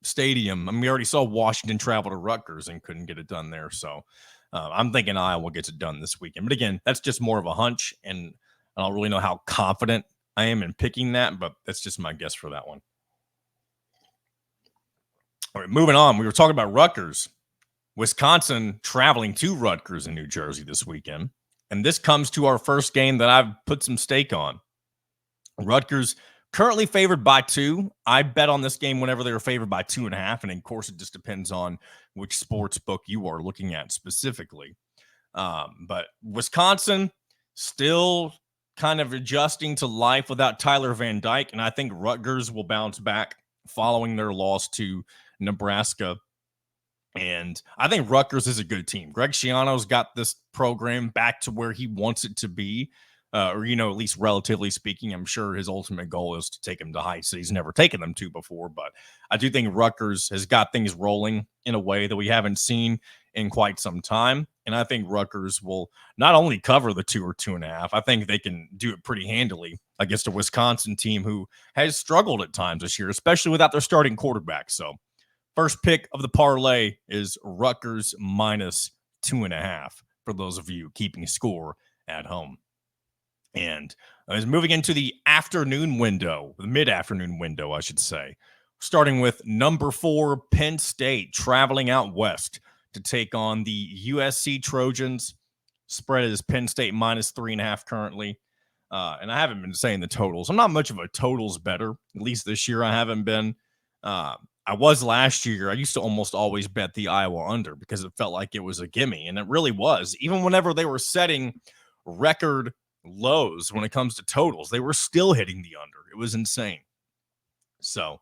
[SPEAKER 1] stadium. I mean, we already saw Washington travel to Rutgers and couldn't get it done there. So I'm thinking Iowa gets it done this weekend. But again, that's just more of a hunch, and I don't really know how confident I am in picking that, but that's just my guess for that one. All right, moving on. We were talking about Rutgers. Wisconsin traveling to Rutgers in New Jersey this weekend. And this comes to our first game that I've put some stake on. Rutgers currently favored by 2. I bet on this game whenever they were favored by 2.5. And of course, it just depends on which sports book you are looking at specifically. But Wisconsin still kind of adjusting to life without Tyler Van Dyke. And I think Rutgers will bounce back following their loss to Nebraska. And I think Rutgers is a good team. Greg Schiano's got this program back to where he wants it to be, or, at least relatively speaking. I'm sure his ultimate goal is to take him to heights that he's never taken them to before. But I do think Rutgers has got things rolling in a way that we haven't seen in quite some time. And I think Rutgers will not only cover the 2 or 2.5, I think they can do it pretty handily against a Wisconsin team who has struggled at times this year, especially without their starting quarterback. So, first pick of the parlay is Rutgers minus 2.5 for those of you keeping score at home. And is moving into the afternoon window, the mid-afternoon window, I should say, starting with number 4, Penn State, traveling out west to take on the USC Trojans. Spread is Penn State minus 3.5 currently. And I haven't been saying the totals. I'm not much of a totals better. At least this year I haven't been. I was last year. I used to almost always bet the Iowa under because it felt like it was a gimme, and it really was. Even whenever they were setting record lows when it comes to totals, they were still hitting the under. It was insane. So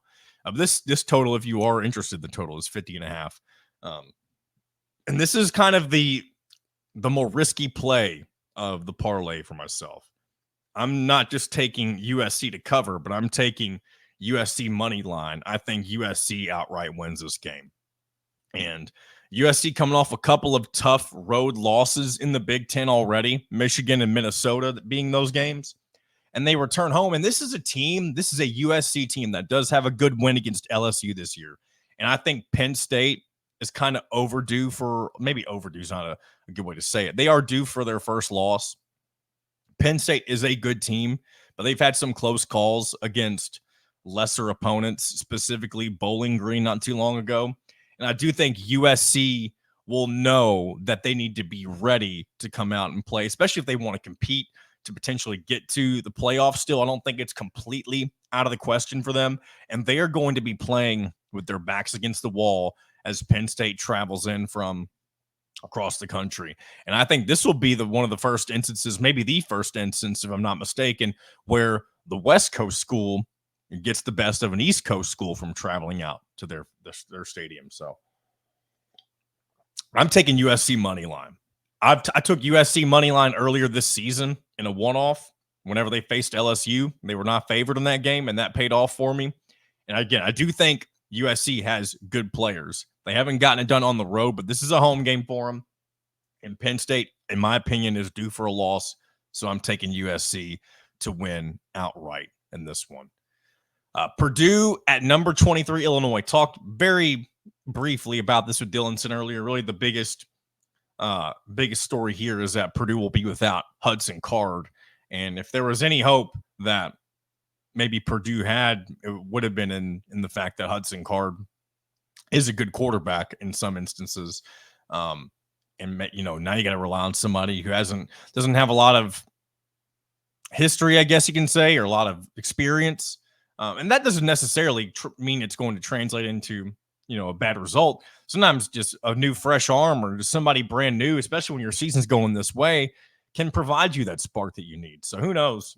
[SPEAKER 1] this total, if you are interested, the total is 50.5. And this is kind of the more risky play of the parlay for myself. I'm not just taking USC to cover, but I'm taking USC money line. I think USC outright wins this game. And USC coming off a couple of tough road losses in the Big Ten already, Michigan and Minnesota being those games. And they return home. And this is a USC team that does have a good win against LSU this year. And I think Penn State is kind of overdue for, maybe overdue is not a good way to say it. They are due for their first loss. Penn State is a good team, but they've had some close calls against lesser opponents, specifically Bowling Green not too long ago. And I do think USC will know that they need to be ready to come out and play, especially if they want to compete to potentially get to the playoffs still. I don't think it's completely out of the question for them. And they are going to be playing with their backs against the wall as Penn State travels in from across the country. And I think this will be one of the first instances, maybe the first instance, if I'm not mistaken, where the West Coast school gets the best of an East Coast school from traveling out to their stadium. So I'm taking USC money line. I took USC money line earlier this season in a one-off whenever they faced LSU. They were not favored in that game, and that paid off for me. And again, I do think USC has good players. They haven't gotten it done on the road, but this is a home game for them. And Penn State, in my opinion, is due for a loss. So I'm taking USC to win outright in this one. Purdue at number 23, Illinois. Talked very briefly about this with Dylan Sinn earlier. Really the biggest story here is that Purdue will be without Hudson Card. And if there was any hope that maybe Purdue had, it would have been in the fact that Hudson Card is a good quarterback in some instances. And now you got to rely on somebody who doesn't have a lot of history, I guess you can say, or a lot of experience. And that doesn't necessarily mean it's going to translate into, a bad result. Sometimes just a new fresh arm or just somebody brand new, especially when your season's going this way, can provide you that spark that you need. So who knows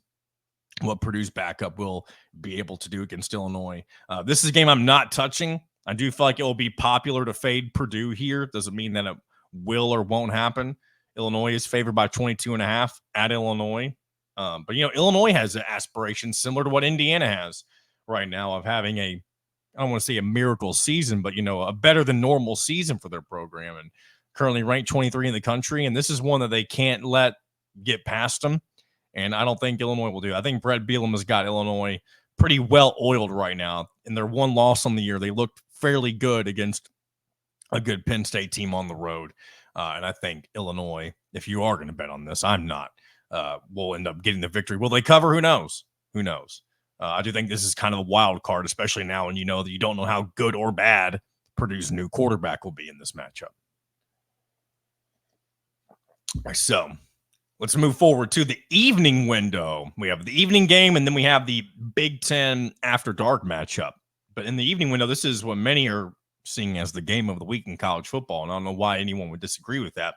[SPEAKER 1] what Purdue's backup will be able to do against Illinois. This is a game I'm not touching. I do feel like it will be popular to fade Purdue here. Doesn't mean that it will or won't happen. Illinois is favored by 22.5 at Illinois. But Illinois has aspirations similar to what Indiana has right now of having I don't want to say a miracle season, but a better than normal season for their program. And currently ranked 23 in the country, and this is one that they can't let get past them. And I don't think Illinois will do. I think Brett Bielema has got Illinois pretty well oiled right now. In their one loss on the year, they looked fairly good against a good Penn State team on the road. And I think Illinois, if you are going to bet on this, I'm not, will end up getting the victory. Will they cover? Who knows? Who knows? I do think this is kind of a wild card, especially now when you know that you don't know how good or bad Purdue's new quarterback will be in this matchup. So let's move forward to the evening window. We have the evening game, and then we have the Big Ten after dark matchup. But in the evening window, this is what many are seeing as the game of the week in college football, and I don't know why anyone would disagree with that.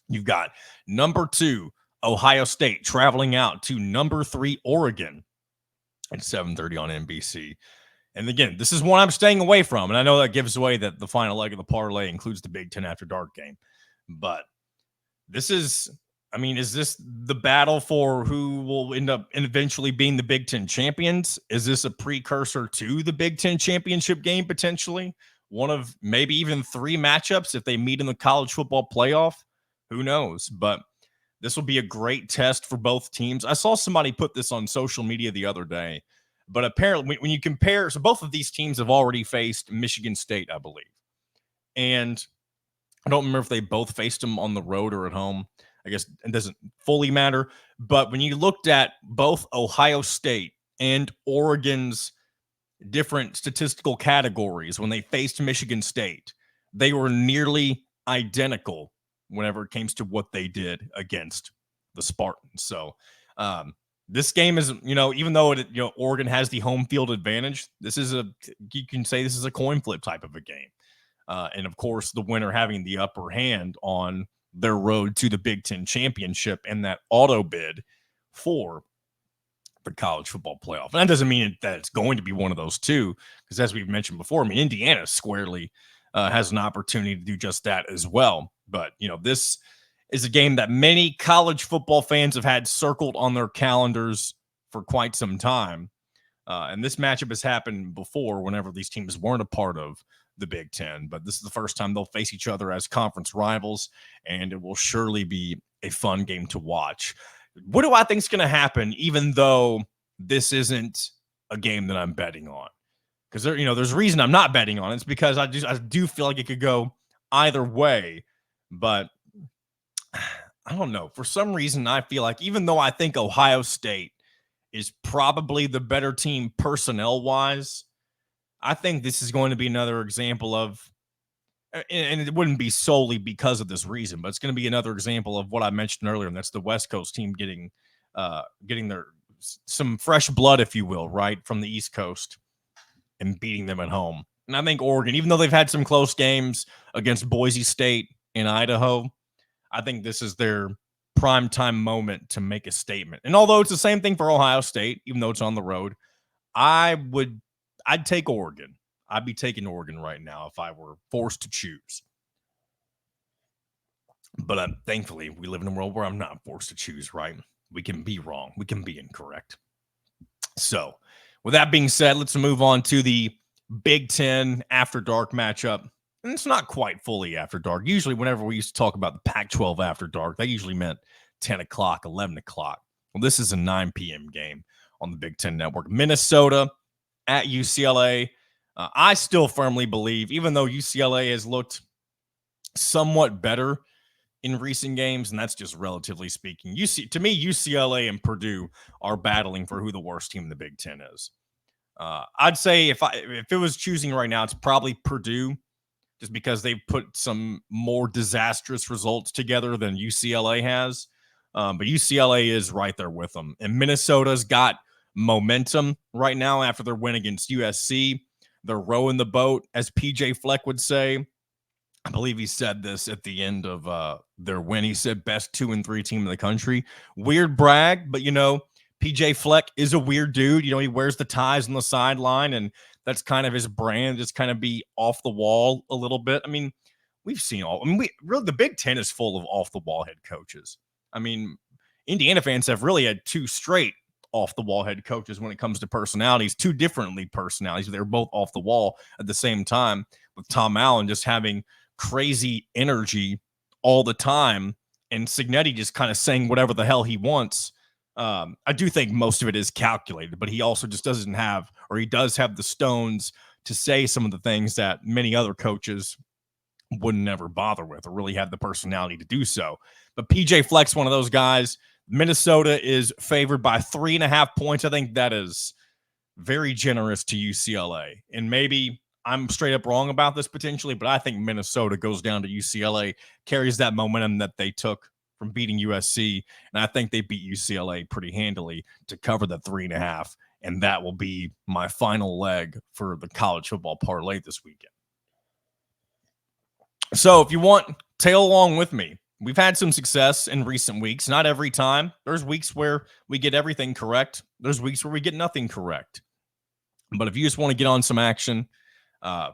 [SPEAKER 1] You've got number 2, Ohio State, traveling out to number 3, Oregon at 7:30 on NBC. And again, this is one I'm staying away from, and I know that gives away that the final leg of the parlay includes the Big Ten after dark game. But this is, I mean, is this the battle for who will end up eventually being the Big Ten champions? Is this a precursor to the Big Ten championship game potentially? One of maybe even 3 matchups if they meet in the college football playoff? Who knows? But this will be a great test for both teams. I saw somebody put this on social media the other day, but apparently when you compare, so both of these teams have already faced Michigan State, I believe. And I don't remember if they both faced them on the road or at home. I guess it doesn't fully matter. But when you looked at both Ohio State and Oregon's different statistical categories when they faced Michigan State, they were nearly identical whenever it came to what they did against the Spartans. So this game is, even though Oregon has the home field advantage, you can say this is a coin flip type of a game. And of course, the winner having the upper hand on their road to the Big Ten championship and that auto bid for the college football playoff. And that doesn't mean that it's going to be one of those two, because as we've mentioned before, I mean, Indiana squarely has an opportunity to do just that as well. But, this is a game that many college football fans have had circled on their calendars for quite some time. And this matchup has happened before whenever these teams weren't a part of the Big Ten, but this is the first time they'll face each other as conference rivals, and it will surely be a fun game to watch. What do I think is going to happen, even though this isn't a game that I'm betting on? Because there's a reason I'm not betting on it. It's because I do feel like it could go either way, but I don't know. For some reason, I feel like even though I think Ohio State is probably the better team personnel-wise, I think this is going to be another example of, and it wouldn't be solely because of this reason, but it's going to be another example of what I mentioned earlier, and that's the West Coast team getting some fresh blood, if you will, right, from the East Coast and beating them at home. And I think Oregon, even though they've had some close games against Boise State and Idaho, I think this is their primetime moment to make a statement. And although it's the same thing for Ohio State, even though it's on the road, I'd take Oregon. I'd be taking Oregon right now if I were forced to choose. But thankfully, we live in a world where I'm not forced to choose, right? We can be wrong. We can be incorrect. So, with that being said, let's move on to the Big Ten after dark matchup. And it's not quite fully after dark. Usually, whenever we used to talk about the Pac-12 after dark, that usually meant 10 o'clock, 11 o'clock. Well, this is a 9 p.m. game on the Big Ten Network. Minnesota at UCLA. I still firmly believe, even though UCLA has looked somewhat better in recent games, and that's just relatively speaking. To me, UCLA and Purdue are battling for who the worst team in the Big Ten is. I'd say if it was choosing right now, it's probably Purdue, just because they've put some more disastrous results together than UCLA has. But UCLA is right there with them. And Minnesota's got momentum right now after their win against USC. They're rowing the boat, as PJ Fleck would say. I believe he said this at the end of their win. He said best 2 and 3 team in the country. Weird brag, but PJ Fleck is a weird dude. He wears the ties on the sideline, and that's kind of his brand. Just kind of be off the wall a little bit. I mean, we've seen the Big Ten is full of off the wall head coaches. I mean, Indiana fans have really had 2 straight off the wall head coaches when it comes to personalities, 2 differently personalities. They're both off the wall at the same time, with Tom Allen just having crazy energy all the time and Cignetti just kind of saying whatever the hell he wants. I do think most of it is calculated, but he also just doesn't have, or he does have the stones to say some of the things that many other coaches wouldn't ever bother with or really have the personality to do so. But PJ Fleck's one of those guys. Minnesota is favored by 3.5 points. I think that is very generous to UCLA. And maybe I'm straight up wrong about this potentially, but I think Minnesota goes down to UCLA, carries that momentum that they took from beating USC. And I think they beat UCLA pretty handily to cover the 3.5. And that will be my final leg for the college football parlay this weekend. So if you want, tail along with me. We've had some success in recent weeks. Not every time. There's weeks where we get everything correct. There's weeks where we get nothing correct. But if you just want to get on some action,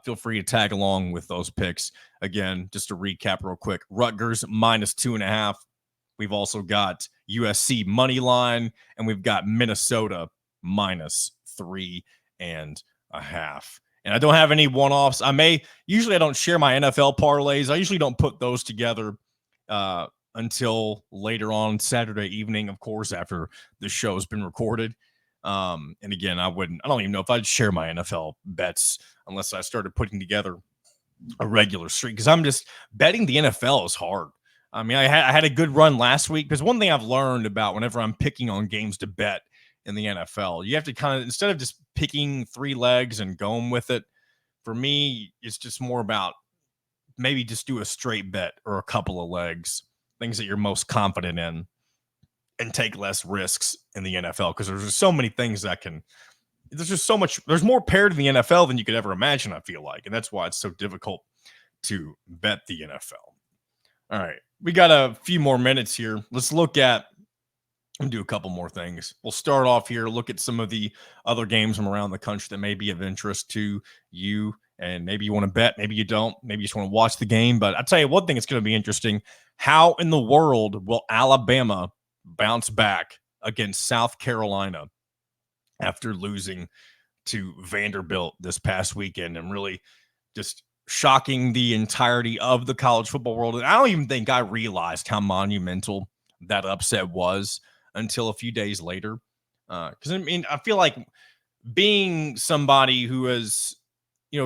[SPEAKER 1] feel free to tag along with those picks. Again, just to recap real quick, Rutgers -2.5. We've also got USC money line, and we've got Minnesota -3.5. And I don't have any one-offs. Usually I don't share my NFL parlays. I usually don't put those together until later on Saturday evening, of course, after the show has been recorded. And again, I don't even know if I'd share my NFL bets unless I started putting together a regular streak, because I'm just betting the NFL is hard. I mean, I had a good run last week, because one thing I've learned about whenever I'm picking on games to bet in the NFL, you have to kind of, instead of just picking 3 legs and going with it, for me, it's just more about maybe just do a straight bet or a couple of legs, things that you're most confident in, and take less risks in the NFL, because there's just so many things there's just so much, there's more parity in the NFL than you could ever imagine, I feel like. And that's why it's so difficult to bet the NFL. All right. We got a few more minutes here. Let's look at and do a couple more things. We'll start off here, look at some of the other games from around the country that may be of interest to you. And maybe you want to bet, maybe you don't, maybe you just want to watch the game. But I'll tell you one thing that's going to be interesting. How in the world will Alabama bounce back against South Carolina after losing to Vanderbilt this past weekend and really just shocking the entirety of the college football world? And I don't even think I realized how monumental that upset was until a few days later. Because I mean, I feel like being somebody who has,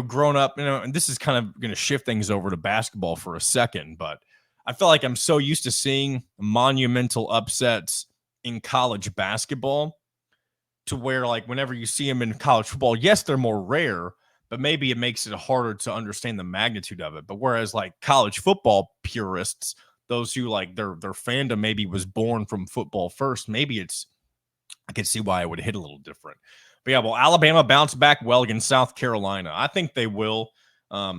[SPEAKER 1] grown up, and this is kind of going to shift things over to basketball for a second, but I feel like I'm so used to seeing monumental upsets in college basketball to where, like, whenever you see them in college football, yes, they're more rare, but maybe it makes it harder to understand the magnitude of it. But whereas like college football purists, those who like their fandom maybe was born from football first, maybe I could see why it would hit a little different. But yeah, well, Alabama bounced back well against South Carolina. I think they will. I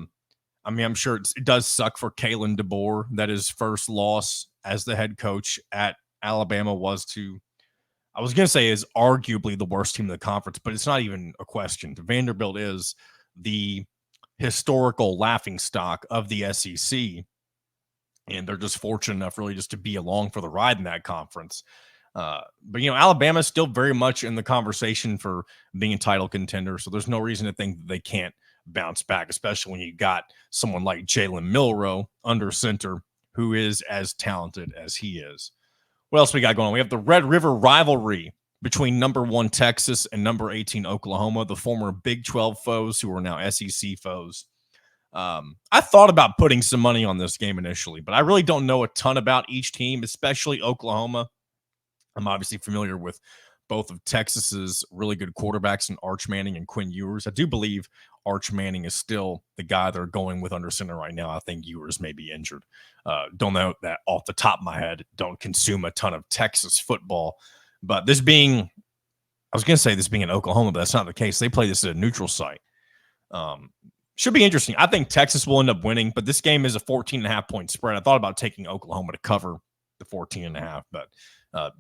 [SPEAKER 1] mean, I'm sure it does suck for Kalen DeBoer that his first loss as the head coach at Alabama was to, I was going to say, is arguably the worst team in the conference, but it's not even a question. Vanderbilt is the historical laughingstock of the SEC, and they're just fortunate enough really just to be along for the ride in that conference. But Alabama is still very much in the conversation for being a title contender, so there's no reason to think that they can't bounce back, especially when you got someone like Jalen Milroe under center who is as talented as he is. What else we got going on? We have the Red River rivalry between number 1 Texas and number 18 Oklahoma, the former Big 12 foes who are now SEC foes. I thought about putting some money on this game initially, but I really don't know a ton about each team, especially Oklahoma. I'm obviously familiar with both of Texas's really good quarterbacks in Arch Manning and Quinn Ewers. I do believe Arch Manning is still the guy they're going with under center right now. I think Ewers may be injured. Don't know that off the top of my head. Don't consume a ton of Texas football. But this being in Oklahoma, but that's not the case. They play this at a neutral site. Should be interesting. I think Texas will end up winning, but this game is a 14.5 point spread. I thought about taking Oklahoma to cover the 14.5, but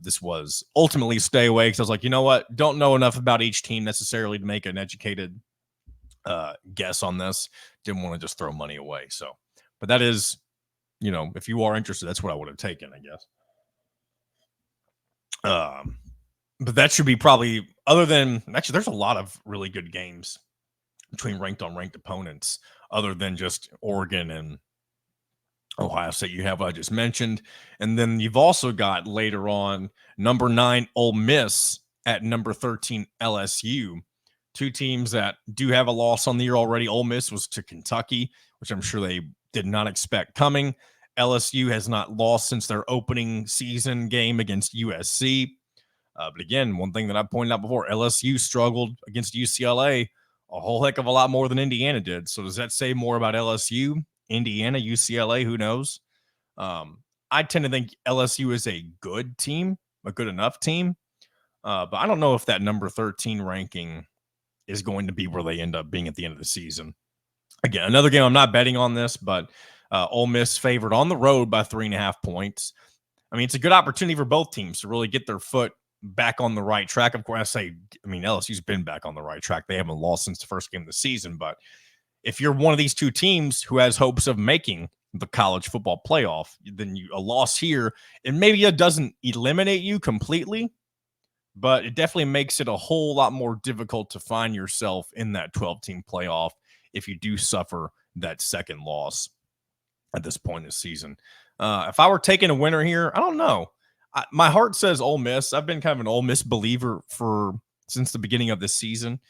[SPEAKER 1] this was ultimately stay away because I was like, you know what? Don't know enough about each team necessarily to make an educated guess on this. Didn't want to just throw money away. So, but that is, if you are interested, that's what I would have taken, I guess. But that should be probably, other than, actually, there's a lot of really good games between ranked on ranked opponents, other than just Oregon and Ohio State, you have what I just mentioned. And then you've also got later on number 9, Ole Miss at number 13, LSU. Two teams that do have a loss on the year already. Ole Miss was to Kentucky, which I'm sure they did not expect coming. LSU has not lost since their opening season game against USC. But again, one thing that I pointed out before, LSU struggled against UCLA a whole heck of a lot more than Indiana did. So does that say more about LSU, Indiana, UCLA? Who knows? I tend to think LSU is a good team, a good enough team. But I don't know if that number 13 ranking is going to be where they end up being at the end of the season. Again, another game I'm not betting on this, but Ole Miss favored on the road by 3.5 points. I mean, it's a good opportunity for both teams to really get their foot back on the right track. Of course, LSU's been back on the right track. They haven't lost since the first game of the season. But if you're one of these two teams who has hopes of making the college football playoff, then a loss here, and maybe it doesn't eliminate you completely, but it definitely makes it a whole lot more difficult to find yourself in that 12-team playoff if you do suffer that second loss at this point in the season. If I were taking a winner here, I don't know. My heart says Ole Miss. I've been kind of an Ole Miss believer since the beginning of this season,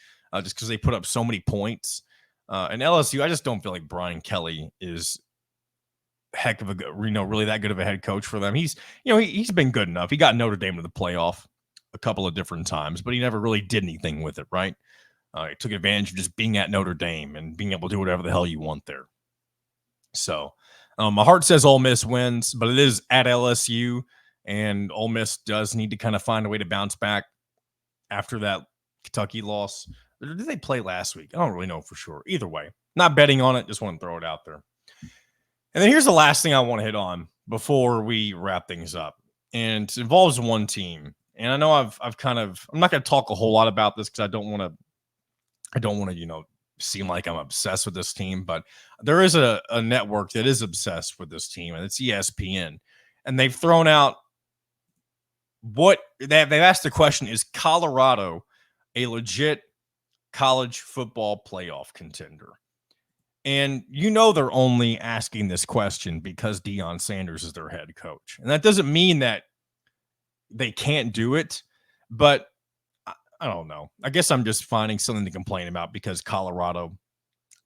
[SPEAKER 1] just because they put up so many points. And LSU, I just don't feel like Brian Kelly is heck of a really that good of a head coach for them. He's been good enough. He got Notre Dame to the playoff a couple of different times, but he never really did anything with it, right? He took advantage of just being at Notre Dame and being able to do whatever the hell you want there. So my heart says Ole Miss wins, but it is at LSU, and Ole Miss does need to kind of find a way to bounce back after that Kentucky loss. Did they play last week? I don't really know for sure. Either way, not betting on it. Just want to throw it out there. And then here's the last thing I want to hit on before we wrap things up, and it involves one team. And I know I'm not going to talk a whole lot about this because I don't want to, seem like I'm obsessed with this team, but there is a network that is obsessed with this team, and it's ESPN. And they've thrown out they've asked the question, is Colorado a legit college football playoff contender? And they're only asking this question because Deion Sanders is their head coach. And that doesn't mean that they can't do it, but I don't know. I guess I'm just finding something to complain about because Colorado,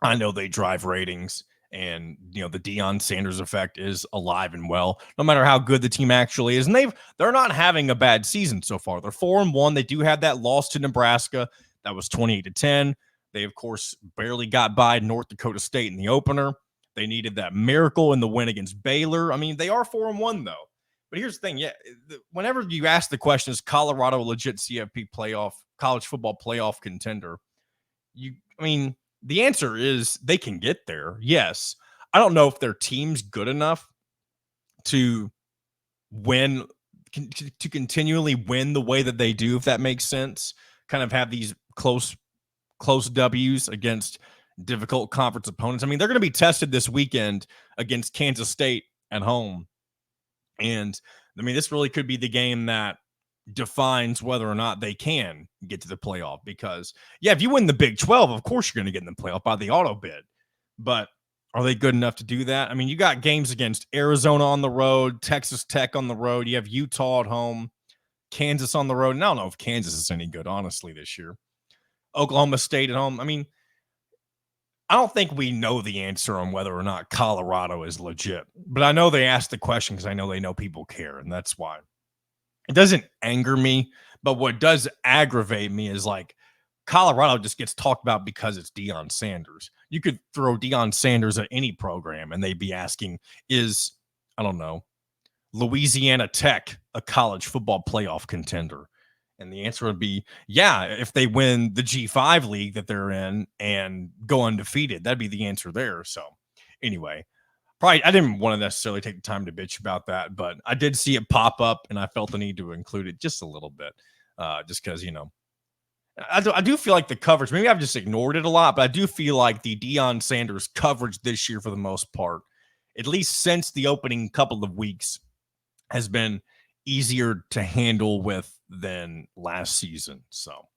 [SPEAKER 1] I know they drive ratings, and the Deion Sanders effect is alive and well, no matter how good the team actually is. And they're not having a bad season so far. They're 4-1. They do have that loss to Nebraska. That was 28-10. They, of course, barely got by North Dakota State in the opener. They needed that miracle in the win against Baylor. I mean, they are 4-1 though. But here's the thing. Yeah, whenever you ask the question, is Colorado a legit CFP playoff, college football playoff contender? The answer is they can get there. Yes. I don't know if their team's good enough to win, to continually win the way that they do, if that makes sense. Kind of have these close W's against difficult conference opponents. I mean, they're going to be tested this weekend against Kansas State at home. And I mean, this really could be the game that defines whether or not they can get to the playoff, because if you win the Big 12, of course you're going to get in the playoff by the auto bid, but are they good enough to do that? I mean, you got games against Arizona on the road, Texas Tech on the road. You have Utah at home, Kansas on the road. And I don't know if Kansas is any good, honestly, this year. Oklahoma State at home. I mean, I don't think we know the answer on whether or not Colorado is legit, but I know they asked the question because I know they know people care, and that's why. It doesn't anger me, but what does aggravate me is like Colorado just gets talked about because it's Deion Sanders. You could throw Deion Sanders at any program, and they'd be asking, is, I don't know, Louisiana Tech a college football playoff contender? And the answer would be, yeah, if they win the G5 league that they're in and go undefeated. That'd be the answer there. So anyway, probably I didn't want to necessarily take the time to bitch about that, but I did see it pop up and I felt the need to include it just a little bit, just because, I do feel like the coverage, maybe I've just ignored it a lot, but I do feel like the Deion Sanders coverage this year, for the most part, at least since the opening couple of weeks, has been easier to handle with than last season. So,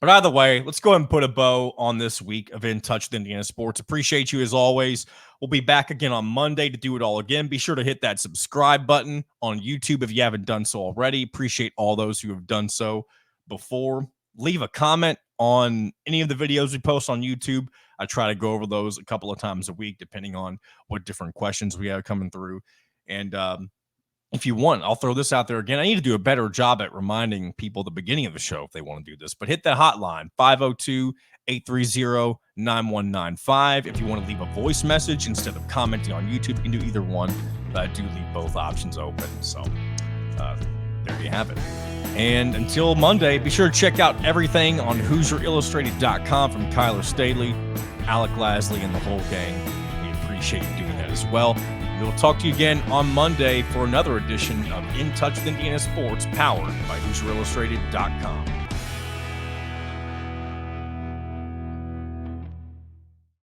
[SPEAKER 1] But either way, let's go ahead and put a bow on this week of In Touch with Indiana Sports. Appreciate you as always. We'll be back again on Monday to do it all again. Be sure to hit that subscribe button on YouTube if you haven't done so already. Appreciate all those who have done so before. Leave a comment on any of the videos we post on YouTube. I try to go over those a couple of times a week, depending on what different questions we have coming through. And if you want, I'll throw this out there again. I need to do a better job at reminding people at the beginning of the show if they want to do this. But hit that hotline, 502-830-9195. If you want to leave a voice message instead of commenting on YouTube, you can do either one. But I do leave both options open. So there you have it. And until Monday, be sure to check out everything on HoosierIllustrated.com from Kyler Staley, Alec Lasley, and the whole gang. We appreciate you doing that as well. We'll talk to you again on Monday for another edition of In Touch with Indiana Sports, powered by HoosierIllustrated.com.